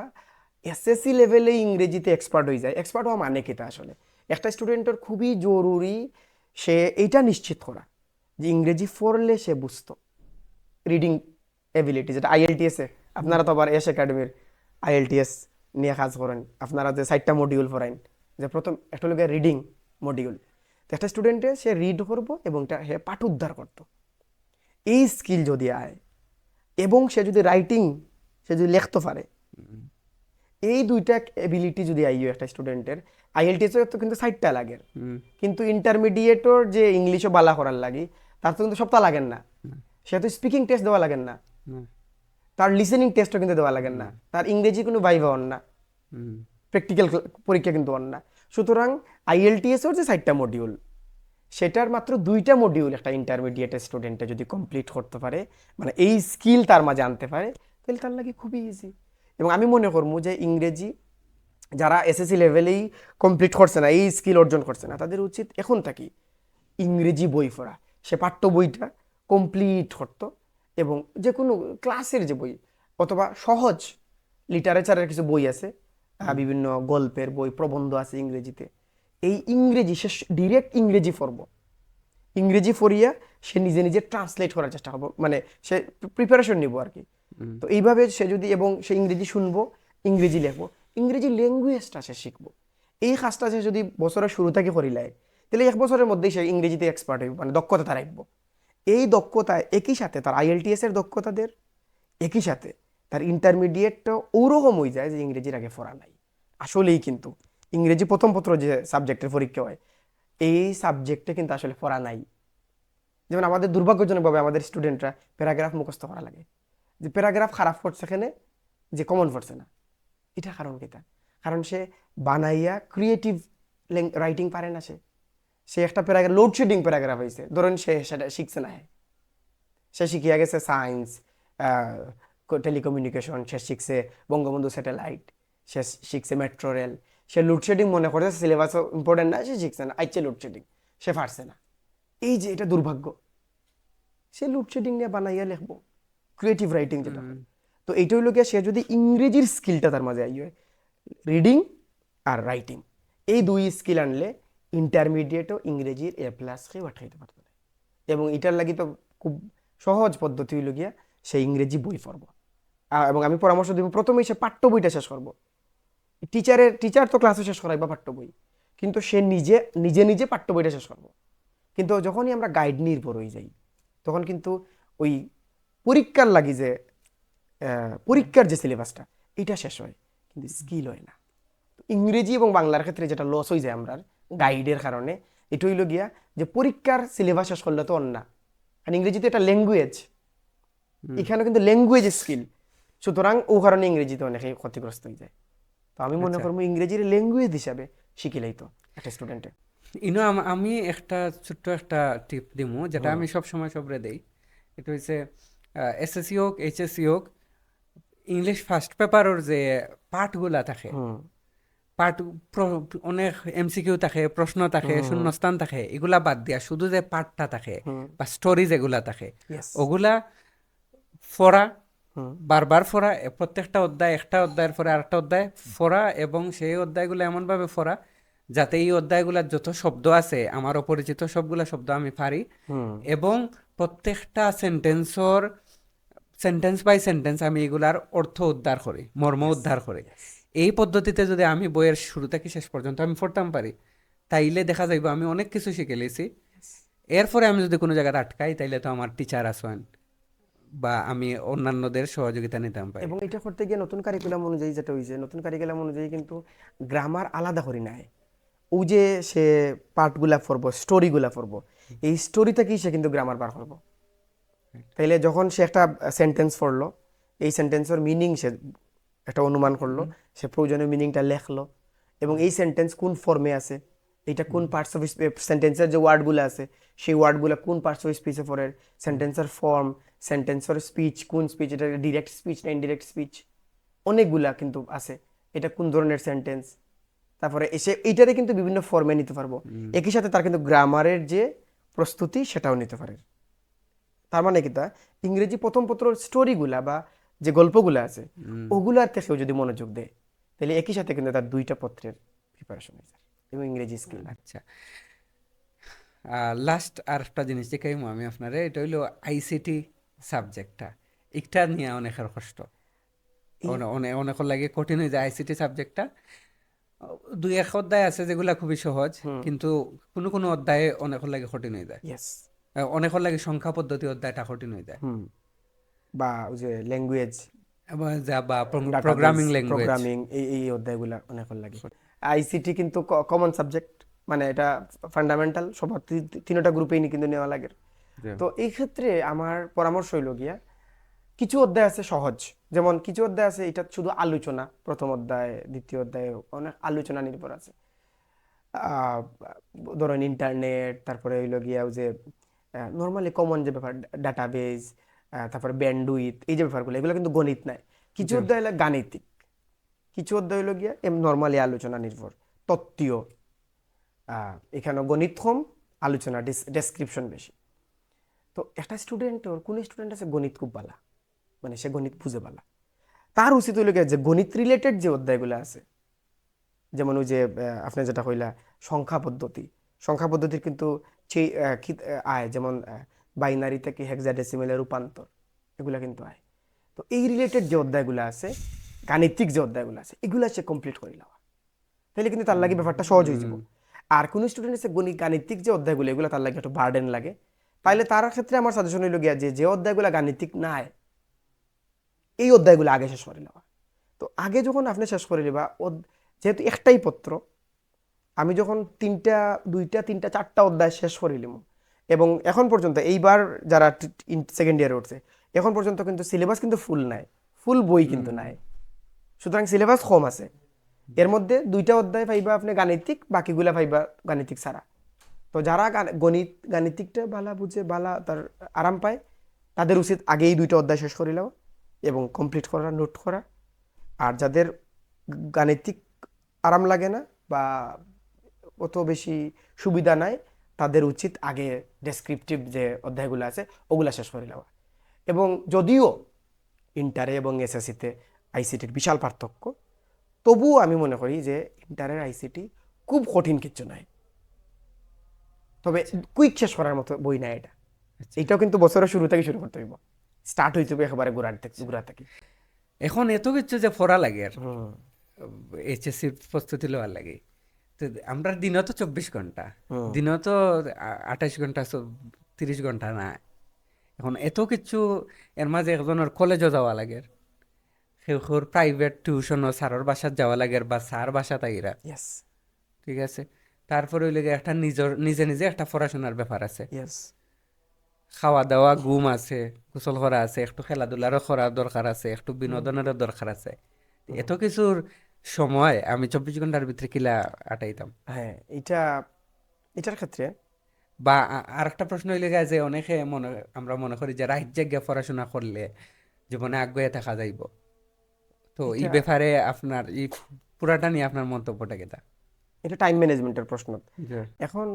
SSC লেভেলে ইংরেজিতে এক্সপার্ট হয়ে যায়, এক্সপার্ট হওয়া মানে কিতা আসলে, একটা স্টুডেন্টের খুবই জরুরি সে এইটা নিশ্চিত করা যে ইংরেজি পড়লে সে বুঝতো। রিডিং এবিলিটি, যেটা IELTS এ আপনারা তো আবার এস একাডেমির IELTS নিয়ে কাজ করেন, আপনারা যে 4টা মডিউল পড়াইন, যে প্রথম একটা হলো রিডিং মডিউল। তো একটা স্টুডেন্টে সে রিড করবো এবং সে পাঠ উদ্ধার করতো, এই স্কিল যদি আয়, এবং সে যদি রাইটিং সে যদি লিখতে পারে, এই দুইটা এবিলিটি যদি আইও একটা স্টুডেন্টের, IELTS তো কিন্তু 4টা লাগে, কিন্তু ইন্টারমিডিয়েটর যে ইংলিশও বালা করার লাগি তার তো কিন্তু সপ্তাহ লাগেন না, সে তো স্পিকিং টেস্ট দেওয়া লাগেন না, তার লিসেনিং টেস্টও কিন্তু দেওয়া লাগেন না, তার ইংরেজি কোনো ভাইভা হন না, প্র্যাকটিক্যাল পরীক্ষা কিন্তু হন না। সুতরাং IELTS এর যে 4টা মডিউল, সেটার মাত্র 2টা মডিউল একটা ইন্টারমিডিয়েট স্টুডেন্টে যদি কমপ্লিট করতে পারে, মানে এই স্কিল তার মাঝে আনতে পারে, তাহলে তার লাগে খুবই ইজি। এবং আমি মনে করবো যে ইংরেজি যারা এসএসসি লেভেলেই কমপ্লিট করছে না, এই স্কিল অর্জন করছে না, তাদের উচিত এখন থাকি ইংরেজি বই পড়া। সে পাঠ্য বইটা কমপ্লিট করতো এবং যে কোনো ক্লাসের যে বই অথবা সহজ লিটারেচারের কিছু বই আছে, বিভিন্ন গল্পের বই, প্রবন্ধ আছে ইংরেজিতে, এই ইংরেজি সে ডিরেক্ট ইংরেজি পড়ব, ইংরেজি পড়িয়া সে নিজে নিজে ট্রান্সলেট করার চেষ্টা করবো, মানে সে প্রিপারেশন নিব আর কি। তো এইভাবে সে যদি, এবং সে ইংরেজি শুনবো, ইংরেজি লিখবো, ইংরেজি ল্যাঙ্গুয়েজটা সে শিখবো, এই কাজটা সে যদি বছরের শুরু থেকে করিলায়, তাহলে 1 বছরের মধ্যেই সে ইংরেজিতে এক্সপার্ট হইব, মানে দক্ষতা তার রাখবো। এই দক্ষতা একই সাথে তার আইএলটিএস এর দক্ষতাদের, একই সাথে তার ইন্টারমিডিয়েটটা ওরকম হয়ে যায় যে ইংরেজির আগে পড়া নাই। আসলেই কিন্তু ইংরেজি প্রথম পত্র যে সাবজেক্টের পরীক্ষা হয়, এই সাবজেক্টে কিন্তু আসলে পড়া নাই। যেমন আমাদের দুর্ভাগ্যজনকভাবে আমাদের স্টুডেন্টরা প্যারাগ্রাফ মুখস্থ করা লাগে, যে প্যারাগ্রাফ খারাপ পড়ছে এখানে, যে কমন পড়ছে না। এটা কারণ কিটা? কারণ সে বানাইয়া ক্রিয়েটিভ রাইটিং পারে না। সে একটা প্যারাগ্রাফ, লোডশেডিং প্যারাগ্রাফ হয়েছে, ধরুন সে সেটা শিখছে না, সে শিখিয়া গেছে সায়েন্স, টেলিকমিউনিকেশন, সে শিখছে বঙ্গবন্ধু স্যাটেলাইট, সে শিখছে মেট্রো রেল, সে লোডশেডিং মনে করছে সিলেবাস ইম্পর্টেন্ট না, সে শিখছে না, আইচ্ছে লোডশেডিং, সে পারছে না। এই যে এটা দুর্ভাগ্য, সে লোডশেডিং নিয়ে বানাইয়া লিখবো ক্রিয়েটিভ রাইটিং যেটা। তো এইটা হইল গিয়ে, সে যদি ইংরেজির স্কিলটা তার মাঝে আইয়, রিডিং আর রাইটিং, এই 2 স্কিল আনলে ইন্টারমিডিয়েটও ইংরেজির A+ কেউ আটকাইতে পারতো না। এবং এটার লাগি তো খুব সহজ পদ্ধতি হইল গিয়া, সে ইংরেজি বই পড়বো। এবং আমি পরামর্শ দিব, প্রথমেই সে পাঠ্য বইটা শেষ করবো। টিচার তো ক্লাসে শেষ করাইবা পাঠ্য বই, কিন্তু সে নিজে নিজে নিজে পাঠ্য বইটা শেষ করবো। কিন্তু যখনই আমরা গাইড নির্ভর হয়ে যাই, তখন কিন্তু ওই পরীক্ষার লাগি যে পরীক্ষার যে সিলেবাসটা, এটা শেষ হয়, কিন্তু স্কিল হয় না। ইংরেজি এবং বাংলার ক্ষেত্রে যেটা লস হয়ে যায় আমরা গাইডের কারণে, এটা হইল গিয়া যে পরীক্ষার সিলেবাস শেষ করলে তো অন্য, কারণ ইংরেজিতে এটা ল্যাঙ্গুয়েজ, এখানে কিন্তু ল্যাঙ্গুয়েজ স্কিল, সুতরাং ও কারণে ইংরেজিতে অনেকে ক্ষতিগ্রস্ত হয়ে যায়। তো আমি মনে করবো ইংরেজির ল্যাঙ্গুয়েজ হিসাবে শিখিলেই তো একটা স্টুডেন্টে। আমি একটা ছোট্ট একটা টিপ দিমু, যেটা আমি সব সময় সবরে দেই। এটা হচ্ছে এসএসসি হোক, এইচএসসি হোক, ইংলিশ ফার্স্ট পেপারের যে পাঠগুলা থাকে, পাঠ অনেক এমসিকিউ থাকে, প্রশ্ন থাকে, শূন্যস্থান থাকে, এগুলা বাদ দিয়া শুধু যে পাঠটা থাকে বা স্টোরি যেগুলা থাকে, ওগুলা পড়া, বারবার পড়া, প্রত্যেকটা অধ্যায়, একটা অধ্যায়ের পরে আরেকটা অধ্যায় পড়া, এবং সেই অধ্যায়গুলো এমনভাবে পড়া যাতে এই অধ্যায়গুলোর যত শব্দ আছে, আমার অপরিচিত সবগুলা শব্দ আমি পারি, এবং প্রত্যেকটা সেন্টেন্স বাই সেন্টেন্স আমি এগুলার অর্থ উদ্ধার করি, মর্ম উদ্ধার করি। এই পদ্ধতিতে যদি আমি বইয়ের শুরু থেকে শেষ পর্যন্ত আমি পড়তাম পারি, তাইলে দেখা যাইব আমি অনেক কিছু শিখে লিছি। এরপরে আমি যদি কোনো জায়গায় আটকাই, তাইলে তো আমার টিচার আসেন বা আমি অন্যান্যদের সহযোগিতা নিতাম পারি। এবং এটা করতে গিয়ে নতুন কারিকুলাম অনুযায়ী যেটা হয়েছে, নতুন কারিকুলাম অনুযায়ী কিন্তু গ্রামার আলাদা করি নাই। ও যে সে পার্টগুলা পড়বো, স্টোরিগুলা পড়বো, এই স্টোরি থেকেই সে কিন্তু গ্রামার বার করবো। তাইলে যখন সে একটা সেন্টেন্স পড়লো, এই সেন্টেন্সের মিনিং সে একটা অনুমান করলো, সে প্রয়োজনীয় মিনিংটা লেখলো, এবং এই সেন্টেন্স কোন ফর্মে আছে, এটা কোন পার্টস অফ সেন্টেন্সের যে ওয়ার্ডগুলো আছে, সেই ওয়ার্ডগুলো কোন পার্টস অফ স্পিচে পড়ে, সেন্টেন্সের ফর্ম, সেন্টেন্সের স্পিচ, কোন স্পিচ, এটা ডিরেক্ট স্পিচ না ইনডিরেক্ট স্পিচ, অনেকগুলা কিন্তু আছে, এটা কোন ধরনের সেন্টেন্স, তারপরে এসে এইটারে কিন্তু বিভিন্ন ফর্মে নিতে পারবো। একই সাথে তার কিন্তু গ্রামারের যে প্রস্তুতি সেটাও নিতে পারে। তার মানে কি, তা ইংরেজি প্রথম পত্র স্টোরিগুলা বা যে গল্পগুলো আছে, ওগুলার থেকেও যদি মনোযোগ দেয়, তাহলে একই সাথে কিন্তু তার 2টা পত্রের প্রিপারেশন হয়ে যায় এবং ইংরেজি স্কিল। আচ্ছা, লাস্ট আর একটা জিনিস দেখাইমু আমি আপনারে, এটা হইলো আইসিটি সাবজেক্টটা। এটা নিয়ে অনেকের কষ্ট, অনেকের লাগে কঠিন হয়ে যায় আইসিটি সাবজেক্টটা। 2-1 অধ্যায় আছে যেগুলা খুবই সহজ, কিন্তু কোনো কোনো অধ্যায়ে অনেকের লাগে কঠিন হয়ে যায়। অনেকের লাগে সংখ্যা পদ্ধতি অধ্যায়টা কঠিন হয়ে যায়, বা ওই যে ল্যাঙ্গুয়েজ বা প্রোগ্রামিং ল্যাঙ্গুয়েজ, প্রোগ্রামিং, এই অধ্যায়গুলা অনেকের লাগে। আইসিটি কিন্তু কমন সাবজেক্ট, মানে এটা ফান্ডামেন্টাল, সবার 3টা গ্রুপেই কিন্তু নেওয়া লাগে। তো এই ক্ষেত্রে আমার পরামর্শ হইল গিয়া, কিছু অধ্যায় আছে সহজ, যেমন কিছু অধ্যায় আছে এটা শুধু আলোচনা, প্রথম অধ্যায় দ্বিতীয় অধ্যায় অনেক আলোচনা নির্ভর আছে, ধরেন ইন্টারনেট, তারপরে হইল গিয়া যে নর্মালি কমন যে ব্যাপার, ডাটাবেজ, তারপরে ব্যান্ডউইথ, এই যে ব্যাপারগুলো, এগুলো কিন্তু গণিত নাই। কিছু অধ্যায় হলো গাণিতিক, কিছু অধ্যায় হইল গিয়া নর্মালি আলোচনা নির্ভর, তত্ত্বীয়, এখানে গণিত কম, আলোচনা ডেসক্রিপশন বেশি। তো একটা স্টুডেন্টর, কোন স্টুডেন্ট আছে গণিত খুব ভালো, মানে সে গণিত বুঝে ভালো, তার উচিত হইল গিয়া যে গণিত রিলেটেড যে অধ্যায়গুলো আছে, যেমন ওই যে আপনি যেটা কইলা সংখ্যা পদ্ধতি, সংখ্যা পদ্ধতির কিন্তু আয়, যেমন বাইনারি থেকে হেক্সাডেসিমেলের রূপান্তর, এগুলা কিন্তু আয়। তো এই রিলেটেড যে অধ্যায়গুলো আছে, গাণিতিক যে অধ্যায়গুলো আছে, এগুলা সে কমপ্লিট করে নেওয়া, তাহলে কিন্তু তার লাগে ব্যাপারটা সহজ হয়ে যাব। আর কোন স্টুডেন্ট আছে গাণিতিক যে অধ্যায়গুলো, এগুলো তার লাগে একটু বার্ডেন লাগে, তাইলে তার ক্ষেত্রে আমার সাজেশন হইল গিয়া যে অধ্যায়গুলো গাণিতিক নাই, এই অধ্যায়গুলো আগে শেষ করে নেওয়া। তো আগে যখন আপনি শেষ করে নেবা, যেহেতু একটাই পত্র, আমি যখন দুইটা তিনটা চারটা অধ্যায় শেষ করে নিলাম, এবং এখন পর্যন্ত এইবার যারা সেকেন্ড ইয়ারে উঠছে, এখন পর্যন্ত কিন্তু সিলেবাস কিন্তু ফুল নাই, ফুল বই কিন্তু নাই, সুতরাং সিলেবাস কম আছে। এর মধ্যে দুইটা অধ্যায় পাইবা আপনি গাণিতিক, বাকিগুলা পাইবা গাণিতিক ছাড়া। তো যারা গাণিতিকটা ভালো বুঝে, ভালো তার আরাম পায়, তাদের উচিত আগে এই দুইটা অধ্যায় শেষ করে নেওয়া এবং কমপ্লিট করা, নোট করা। আর যাদের গাণিতিক আরাম লাগে না বা অত বেশি সুবিধা নাই, তাদের উচিত আগে ডেসক্রিপটিভ যে অধ্যায়গুলো আছে ওগুলা শেষ করে নেওয়া। এবং যদিও ইন্টারে এবং এসএসসিতে আইসিটির বিশাল পার্থক্য, তবুও আমি মনে করি যে ইন্টারের আইসিটি খুব কঠিন কিছু নয়, তবে কুইক শেষ করার মতো বই না এটা। এটাও কিন্তু বছরের শুরু থেকে শুরু করতে হইব, স্টার্ট হইতে হবে একেবারে গোড়া থেকে। এখন এত কিছু যে পড়া লাগে আর এইচএসসির প্রস্তুতি লওয়ার লাগে, তো আমরা দিনও তো 24 ঘন্টা, দিনও তো 28 ঘন্টা 30 ঘন্টা না। এখন এত কিছু, এর মাঝে একজনের কলেজও যাওয়া লাগে, সেউর প্রাইভেট টিউশনও স্যারের বাসাত যাওয়া লাগে বা স্যার বাসাত আইরা, ইয়েস ঠিক আছে। তারপরে ওই লাগে একটা নিজে নিজে একটা পড়াশোনার ব্যাপার আছে, ইয়েস খাওয়া দাওয়া ঘুম আছে, গোসল করা আছে, একটু খেলাধুলারও করার দরকার আছে, একটু বিনোদনেরও দরকার আছে। এত কিছুর সময় আমি 24 ঘন্টার ভিতরে কিলা আটাইতাম। হ্যাঁ, এটার ক্ষেত্রে বা আর একটা প্রশ্ন হইলে গিয়া যে অনেকে আমরা মনে করি যে রাইট জায়গায় পড়াশোনা করলে জীবনে আগ্রহে থাকা যাইব, তো এই ব্যাপারে আপনার এই পুরাটা নিয়ে আপনার মন্তব্যটা কেটা? এটা টাইম ম্যানেজমেন্টের প্রশ্ন। এখন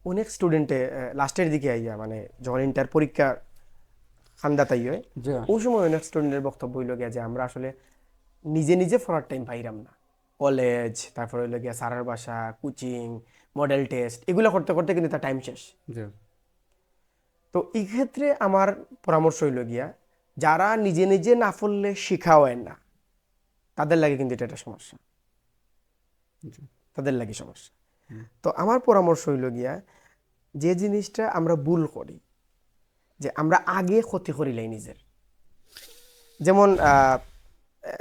অনেক স্টুডেন্টে লাস্টের দিকে আইয়া, মানে যখন ইন্টার পরীক্ষা খান্দা তাই হয়, ওই সময় অনেক স্টুডেন্টের বক্তব্য হইল গিয়া যে আমরা আসলে নিজে নিজে পড়ার টাইম পাইরাম না, কলেজ, তারপর হইল গিয়া স্যারের বাসা, কোচিং, মডেল টেস্ট, এগুলো করতে করতে কিন্তু তার টাইম শেষ। তো এই ক্ষেত্রে আমার পরামর্শ হইল গিয়া, যারা নিজে নিজে না পড়লে শিখা হয় না, তাদের লাগে কিন্তু এটা একটা সমস্যা, তাদের লাগে সমস্যা। তো আমার পরামর্শ হইল গিয়া, যে জিনিসটা আমরা ভুল করি, যে আমরা আগে ক্ষতি করিলাই নিজের। যেমন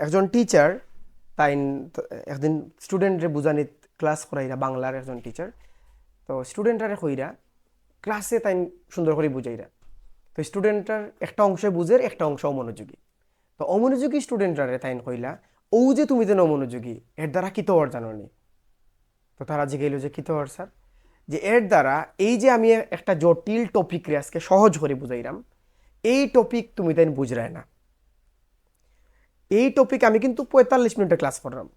একজন টিচার তাই একদিন স্টুডেন্টরে বুঝানি ক্লাস করাইরা, বাংলার একজন টিচার, তো স্টুডেন্টরা কইরা ক্লাসে তাই সুন্দর করে বুঝাইরা, তো স্টুডেন্টটার একটা অংশে বুঝের, একটা অংশ অমনোযোগী। তো অমনোযোগী স্টুডেন্টরা তাই কইলা, ও যে তুমি যেন অমনোযোগী, এর দ্বারা কি তো আর জানো নি? তো তারা জিগাইল যে কি তো আর স্যার, যে এর দ্বারা এই যে আমি একটা জটিল টপিক রে আজকে সহজ করে বুঝাইলাম, এই টপিক তুমি তাই বুঝরায় না। এই টপিক আমি কিন্তু 45 মিনিটের ক্লাস করলাম,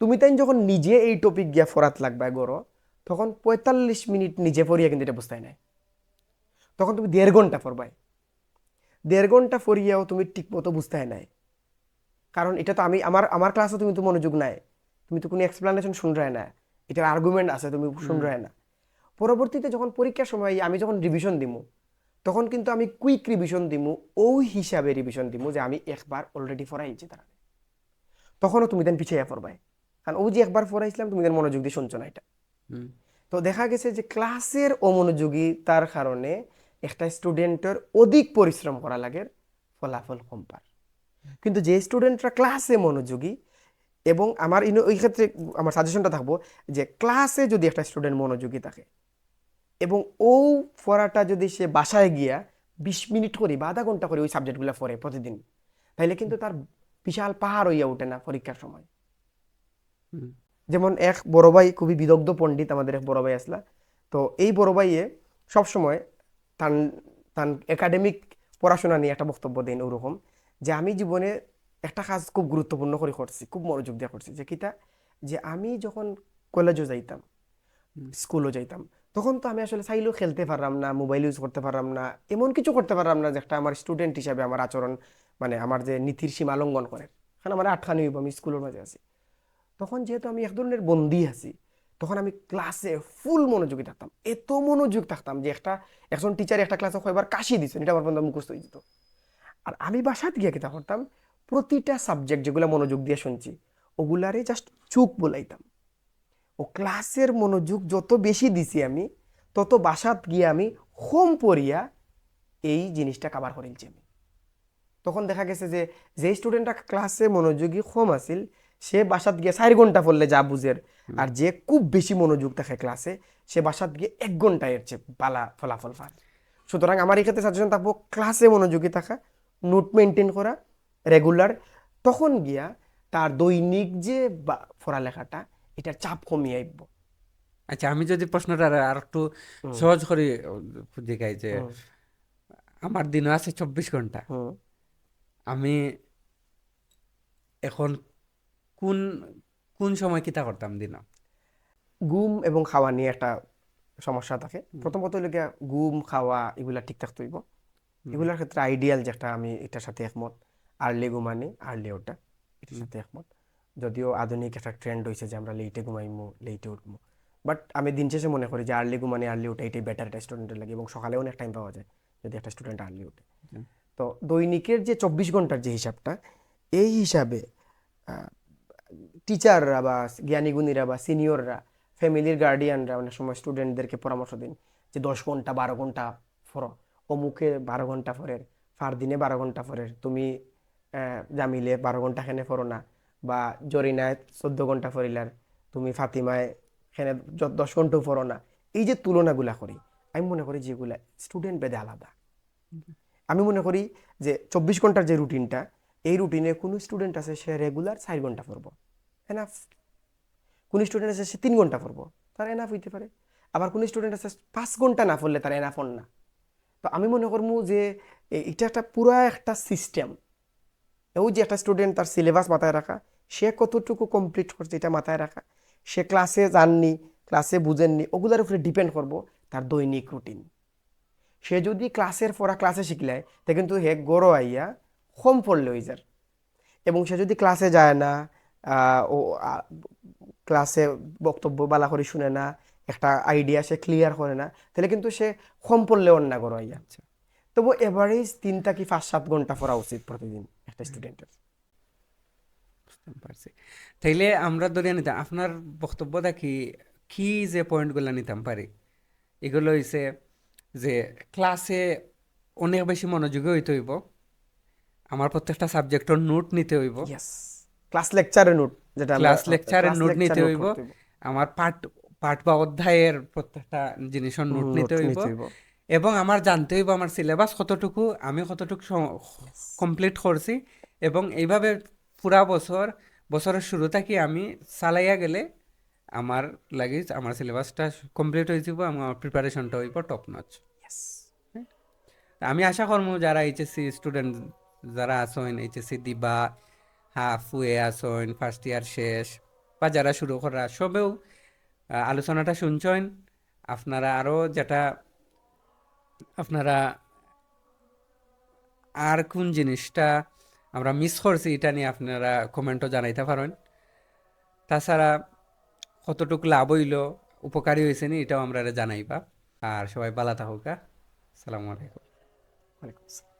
তুমি তাই যখন নিজে এই টপিক গিয়া ফরাত লাগবে গড়ো, তখন 45 মিনিট নিজে পড়িয়া কিন্তু এটা বুঝতে নাই, তখন তুমি 1.5 ঘন্টা পড়বাই। 1.5 ঘন্টা পড়িয়াও তুমি ঠিক মতো বুঝতে নাই, কারণ এটা তো আমার ক্লাসে তুমি তো মনোযোগ নাই, তুমি তো কোনো এক্সপ্লেনেশন শুনরায় না, এটার আর্গুমেন্ট আছে তুমি শুনরায় না। পরবর্তীতে যখন পরীক্ষার সময় আমি যখন রিভিশন দিমু, তখন কিন্তু আমি কুইক রিভিশন দিমু, ওই হিসাবে রিভিশন দিমু যে আমি একবার অলরেডি পড়াইছি তারা, তখনও তুমি দেন পিছিয়ে পড়বাই, কারণ ও যে একবার পড়াইছিলাম তুমি দেন মনোযোগ দিয়ে শুনছো না এটা। তো দেখা গেছে যে ক্লাসের অমনোযোগিতার কারণে একটা স্টুডেন্টের অধিক পরিশ্রম করা লাগে, ফলাফল কম পার। কিন্তু যে স্টুডেন্টরা ক্লাসে মনোযোগী, এবং আমার ওই ক্ষেত্রে আমার সাজেশনটা থাকবো যে ক্লাসে যদি একটা স্টুডেন্ট মনোযোগী থাকে এবং ও পড়াটা যদি সে বাসায় গিয়া 20 মিনিট করে বা আধা ঘন্টা করে ওই সাবজেক্টগুলো পড়ে প্রতিদিন, তাহলে কিন্তু তার বিশাল পাহাড় হইয়া ওঠে না পরীক্ষার সময়। যেমন এক বড় ভাই, খুবই বিদগ্ধ পণ্ডিত, আমাদের এক বড় ভাই আসলা, তো এই বড় ভাইয়ে সবসময় তার একাডেমিক পড়াশোনা নিয়ে একটা বক্তব্য দেন ওরকম, যে আমি জীবনে একটা কাজ খুব গুরুত্বপূর্ণ করে করছি, খুব মনোযোগ দিয়ে করছি, যে কিটা, যে আমি যখন কলেজও যাইতাম, স্কুলও যাইতাম, তখন তো আমি আসলে চাইলেও খেলতে পারলাম না, মোবাইল ইউজ করতে পারলাম না, এমন কিছু করতে পারলাম না যে একটা আমার স্টুডেন্ট হিসাবে আমার আচরণ, মানে আমার যে নীতির সীমা লঙ্ঘন করে, কারণ আমার আটখানি হইব, আমি স্কুলের মাঝে আছি। তখন যেহেতু আমি এক ধরনের বন্দি আছি, তখন আমি ক্লাসে ফুল মনোযোগী থাকতাম, এত মনোযোগ থাকতাম যে একজন টিচার একটা ক্লাসে কয়বার কাশি দিচ্ছেন এটা আমার পর্যন্ত মুখস্থ হয়ে যেত। আর আমি বাসাত গিয়ে কিতা করতাম, প্রতিটা সাবজেক্ট যেগুলো মনোযোগ দিয়ে শুনছি ওগুলারে জাস্ট চুপ বলাইতাম। ও ক্লাসের মনোযোগ যত বেশি দিছি আমি, তত বাসাত গিয়ে আমি হোম পড়িয়া এই জিনিসটা কাভার করেছি আমি। তখন দেখা গেছে যে যে স্টুডেন্টটা ক্লাসে মনোযোগী কম আছিল, সে বাসাত গিয়ে 4 ঘন্টা পড়লে যা বুঝের, আর যে খুব বেশি মনোযোগ থাকে ক্লাসে, সে বাসাত গিয়ে 1 ঘন্টা এর চেয়ে বালা ফলাফল পায়। সুতরাং আমার এই ক্ষেত্রে সাজেশন থাকবো, ক্লাসে মনোযোগী থাকা, নোট মেনটেন করা রেগুলার, তখন গিয়া তার দৈনিক যে পড়ালেখাটা, এটার চাপ কমিয়ে আইব। আচ্ছা, আমি যদি প্রশ্নটা আর একটু সহজ করে দেখাই, যে আমার দিনও আছে 24 ঘন্টা, আমি এখন কোন কোন সময় কিতা করতাম দিন? ঘুম এবং খাওয়া নিয়ে একটা সমস্যা থাকে। প্রথমত হইলে গিয়া ঘুম খাওয়া এগুলা ঠিক থাকতে হইব। এগুলার ক্ষেত্রে আইডিয়াল যেটা, আমি এটার সাথে একমত, আর্লি ঘুমানি আর্লি ওঠা, এটার সাথে একমত। যদিও আধুনিক একটা ট্রেন্ড হয়েছে যে আমরা লেটে ঘুমাইমু লেটে উঠবো, বাট আমি দিন শেষে মনে করি যে আর্লি ঘুমানি আর্লি ওঠা এটাই বেটার একটা স্টুডেন্টের লাগে, এবং সকালে অনেক টাইম পাওয়া যায় যদি একটা স্টুডেন্ট আর্লি ওঠে। তো দৈনিকের যে 24 ঘন্টার যে হিসাবটা, এই হিসাবে টিচাররা বা জ্ঞানীগুণীরা বা সিনিয়ররা, ফ্যামিলির গার্ডিয়ানরা অনেক সময় স্টুডেন্টদেরকে পরামর্শ দিন যে 10 ঘন্টা 12 ঘন্টা পড়ো, অমুকে 12 ঘন্টা পড়ের, ফারদিনে 12 ঘন্টা পড়ের, তুমি জামিলে 12 ঘন্টা খেনে পড়ো না, বা জরিনায় 14 ঘন্টা পড়িলার, তুমি ফাতিমায় খেনে 10 ঘন্টাও পড়ো না। এই যে তুলনাগুলা করি, আমি মনে করি যেগুলা স্টুডেন্ট ভেদে আলাদা। আমি মনে করি যে 24 ঘন্টার যে রুটিনটা, এই রুটিনে কোনো স্টুডেন্ট আছে সে রেগুলার 4 ঘন্টা পড়বো, এনাফ। কোন স্টুডেন্ট আছে সে 3 ঘন্টা পড়বো, তার এনাফ হইতে পারে। আবার কোন স্টুডেন্ট আছে 5 ঘন্টা না পড়লে তার এনাফ না। তো আমি মনে করবো যে এটা একটা পুরা একটা সিস্টেম। ওই যে একটা স্টুডেন্ট তার সিলেবাস মাথায় রাখা, সে কতটুকু কমপ্লিট করছে এটা মাথায় রাখা, সে ক্লাসে যাননি, ক্লাসে বুঝেননি, ওগুলোর উপরে ডিপেন্ড করবো তার দৈনিক রুটিন। সে যদি ক্লাসের পড়া ক্লাসে শিখলে, তে কিন্তু হে গড় আইয়া কম পড়লে হয়ে যার। এবং সে যদি ক্লাসে যায় না, ও ক্লাসে বক্তব্য বালা করে শুনে না, একটা আইডিয়া সে ক্লিয়ার করে না, তাহলে কিন্তু সে কম পড়লে অন্য গড় আইয়া। তবু এভারেজ 3 থেকে 5-7 ঘন্টা পড়া উচিত প্রতিদিন একটা স্টুডেন্টের। বুঝতে পারছি। তাইলে আমরা ধরে নিতাম আপনার বক্তব্যটা কি, কি যে পয়েন্টগুলো নিতাম পারি, এগুলো হইছে যে ক্লাসে অনেক বেশি মনোযোগী হইতে হইব, আমার প্রত্যেকটা সাবজেক্টের নোট নিতে হইব, ইয়েস, ক্লাস লেকচারের নোট, যেটা আমরা ক্লাস লেকচারের ক্লাস নোট লেকচার নিতে নোট হইব, করতে হইব, আমার পাঠ পাঠ বা অধ্যায়ের প্রত্যেকটা জিনিসের নোট নোট নিতে হইব, নিতে হইব। এবং আমার জানতে হইব আমার সিলেবাস কতটুকু, আমি কতটুকু কমপ্লিট করছি, এবং এইভাবে পুরা বছরের শুরু থেকে আমি চালাইয়া গেলে আমার লাগে আমার সিলেবাসটা কমপ্লিট হয়ে যাব, আমার প্রিপারেশনটা হইব টপ নচ। ইয়েস, আমি আশা করবো যারা এইচএসসি স্টুডেন্ট যারা আসেন, এইচএসসি দিবা, হাফ ওয়ে আসেন, ফার্স্ট ইয়ার শেষ, বা যারা শুরু করা, সবেও আলোচনাটা শুনছেন। আপনারা আরও যেটা আপনারা আর কোন জিনিসটা আমরা মিস করছি এটা নিয়ে আপনারা কমেন্টও জানাইতে পারেন। তাছাড়া কতটুকু লাভ হইল, উপকারী হয়েছে নি, এটাও আমরা জানাইবা। আর সবাই ভালো থাকুক। আসসালামু আলাইকুম। ওয়ালাইকুম আসসালাম।